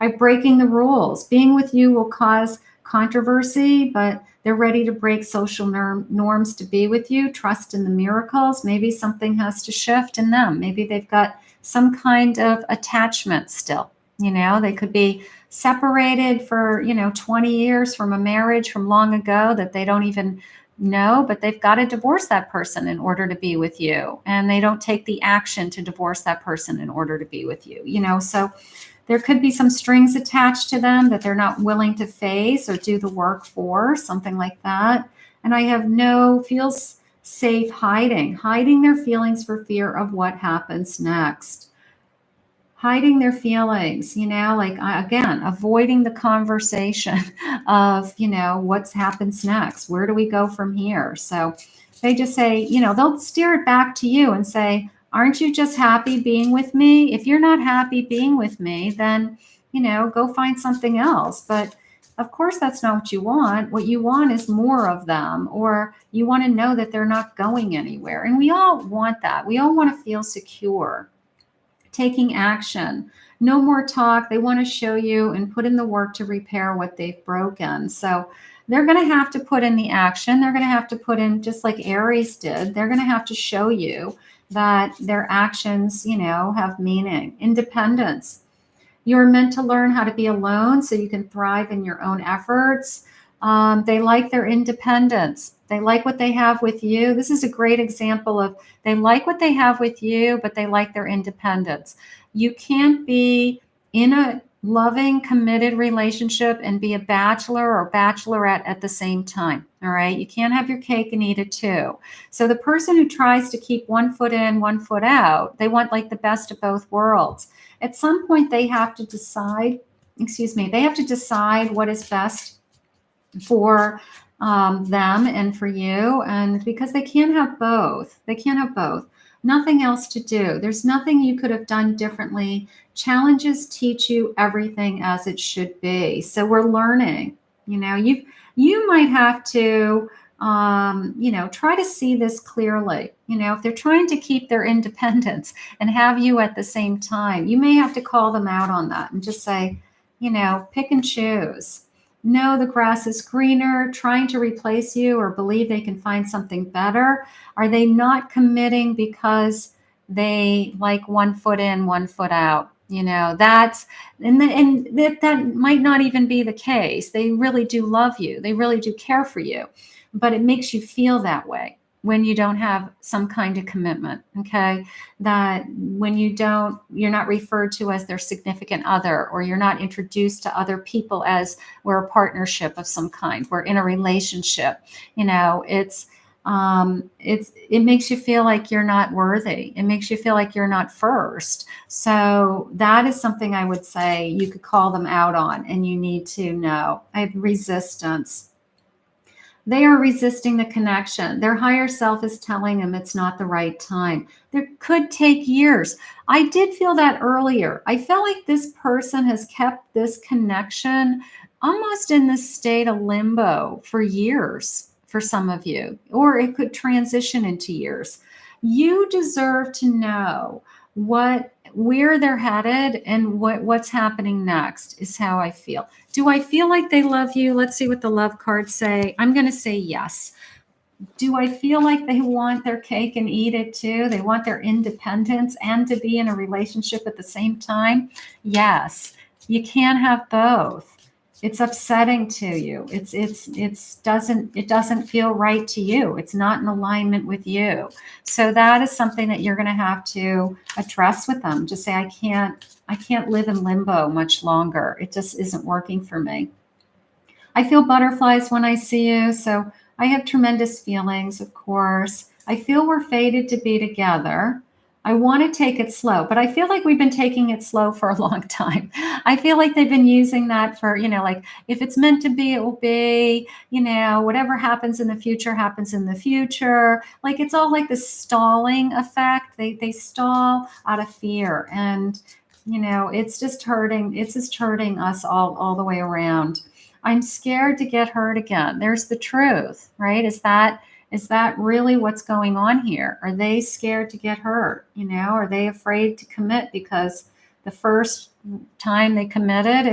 I'm breaking the rules. Being with you will cause controversy, but they're ready to break social norms to be with you. Trust in the miracles. Maybe something has to shift in them. Maybe they've got some kind of attachment still. They could be separated for, 20 years from a marriage from long ago that they don't even know, but they've got to divorce that person in order to be with you. And they don't take the action to divorce that person in order to be with you, so there could be some strings attached to them that they're not willing to face or do the work for, something like that. And I have feels safe hiding their feelings for fear of what happens next. Hiding their feelings, again, avoiding the conversation of, what happens next? Where do we go from here? So they just say, they'll steer it back to you and say, aren't you just happy being with me? If you're not happy being with me, then, go find something else. But of course, that's not what you want. What you want is more of them, or you want to know that they're not going anywhere. And we all want that. We all want to feel secure. Taking action. No more talk. They want to show you and put in the work to repair what they've broken. So they're going to have to put in the action. They're going to have to put in, just like Aries did, they're going to have to show you that their actions, have meaning. Independence. You're meant to learn how to be alone so you can thrive in your own efforts. They like their independence. They like what they have with you. This is a great example of they like what they have with you, but they like their independence. You can't be in a loving, committed relationship and be a bachelor or bachelorette at the same time. All right. You can't have your cake and eat it too. So the person who tries to keep one foot in, one foot out, they want like the best of both worlds. At some point, they have to decide, what is best for them and for you. And because they can't have both, nothing else to do. There's nothing you could have done differently. Challenges teach you everything as it should be. So we're learning, you might have to, try to see this clearly. If they're trying to keep their independence and have you at the same time, you may have to call them out on that and just say, pick and choose. No, the grass is greener, trying to replace you or believe they can find something better. Are they not committing because they like one foot in, one foot out? That might not even be the case. They really do love you. They really do care for you, but it makes you feel that way when you don't have some kind of commitment. Okay. That when you're not referred to as their significant other, or you're not introduced to other people as we're a partnership of some kind, we're in a relationship, it makes you feel like you're not worthy. It makes you feel like you're not first. So that is something I would say you could call them out on, and you need to know. I have resistance. They are resisting the connection. Their higher self is telling them it's not the right time. There could take years. I did feel that earlier. I felt like this person has kept this connection almost in this state of limbo for years for some of you, or it could transition into years. You deserve to know where they're headed and what's happening next is how I feel. Do I feel like they love you? Let's see what the love cards say. I'm going to say yes. Do I feel like they want their cake and eat it too? They want their independence and to be in a relationship at the same time? Yes. You can't have both. It's upsetting to you. It doesn't feel right to you. It's not in alignment with you. So that is something that you're going to have to address with them. Just say, I can't live in limbo much longer. It just isn't working for me. I feel butterflies when I see you. So I have tremendous feelings, of course. I feel we're fated to be together. I want to take it slow, but I feel like we've been taking it slow for a long time. I feel like they've been using that for, like if it's meant to be, it will be, whatever happens in the future happens in the future. Like it's all like the stalling effect. They stall out of fear. And, it's just hurting us all the way around. I'm scared to get hurt again. There's the truth, right? Is that really what's going on here? Are they scared to get hurt? Are they afraid to commit because the first time they committed,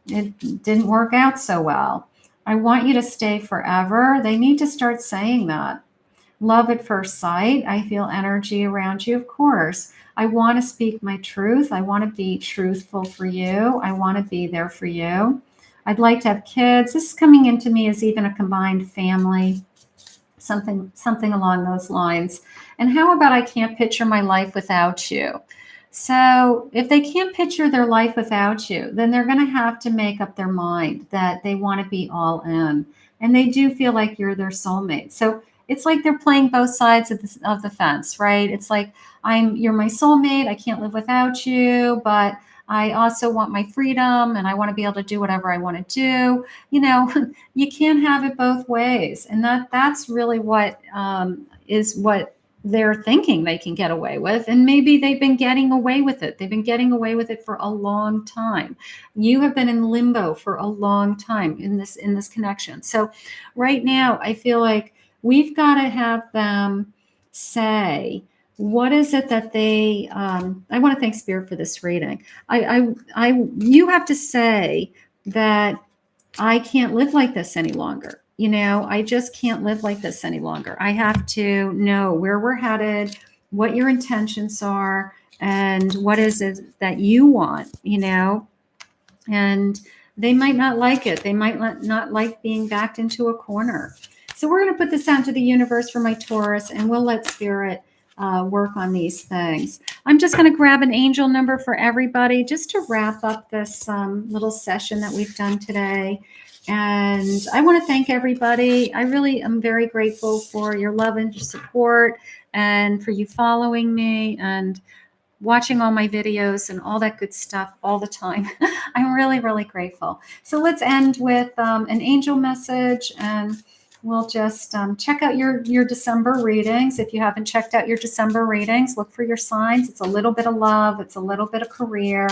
it didn't work out so well? I want you to stay forever. They need to start saying that. Love at first sight. I feel energy around you, of course. I want to speak my truth. I want to be truthful for you. I want to be there for you. I'd like to have kids. This is coming into me as even a combined family, something along those lines. And how about I can't picture my life without you? So if they can't picture their life without you, then they're going to have to make up their mind that they want to be all in. And they do feel like you're their soulmate. So it's like they're playing both sides of the fence, right? It's like, you're my soulmate. I can't live without you, but I also want my freedom and I want to be able to do whatever I want to do. You can't have it both ways. And that's really what they're thinking they can get away with. And maybe they've been getting away with it. They've been getting away with it for a long time. You have been in limbo for a long time in this connection. So right now, I feel like we've got to have them say, what is it that they, I want to thank Spirit for this reading. You have to say that I can't live like this any longer. I just can't live like this any longer. I have to know where we're headed, what your intentions are, and what is it that you want, and they might not like it. They might not like being backed into a corner. So we're going to put this out to the universe for my Taurus, and we'll let Spirit work on these things. I'm just going to grab an angel number for everybody just to wrap up this little session that we've done today. And I want to thank everybody. I really am very grateful for your love and your support and for you following me and watching all my videos and all that good stuff all the time. I'm really, really grateful. So let's end with an angel message, and we'll just check out your December readings. If you haven't checked out your December readings, look for your signs. It's a little bit of love. It's a little bit of career.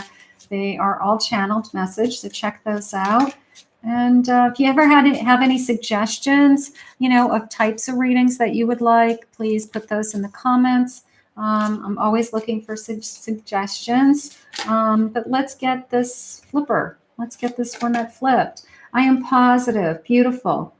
They are all channeled message, so check those out. And if you ever have any suggestions, of types of readings that you would like, please put those in the comments. I'm always looking for suggestions. But let's get this flipper. Let's get this one that flipped. I am positive. Beautiful.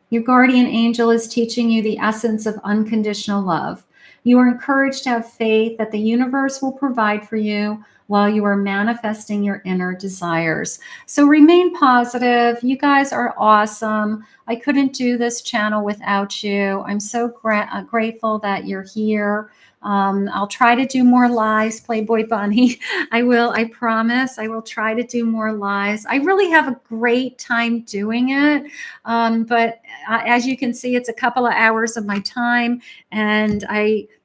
Your guardian angel is teaching you the essence of unconditional love. You are encouraged to have faith that the universe will provide for you while you are manifesting your inner desires. So remain positive. You guys are awesome. I couldn't do this channel without you. I'm so grateful that you're here. I'll try to do more lives, Playboy Bunny. I will, I promise. I will try to do more lives. I really have a great time doing it. But as you can see, it's a couple of hours of my time. And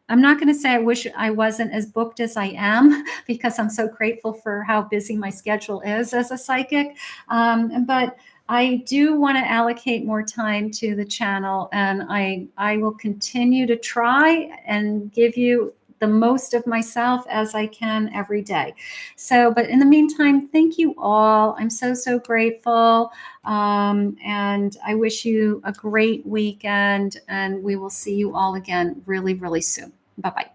I'm not going to say I wish I wasn't as booked as I am, because I'm so grateful for how busy my schedule is as a psychic. But I do want to allocate more time to the channel, and I will continue to try and give you the most of myself as I can every day. So, but in the meantime, thank you all. I'm so, so grateful. And I wish you a great weekend, and we will see you all again really, really soon. Bye-bye.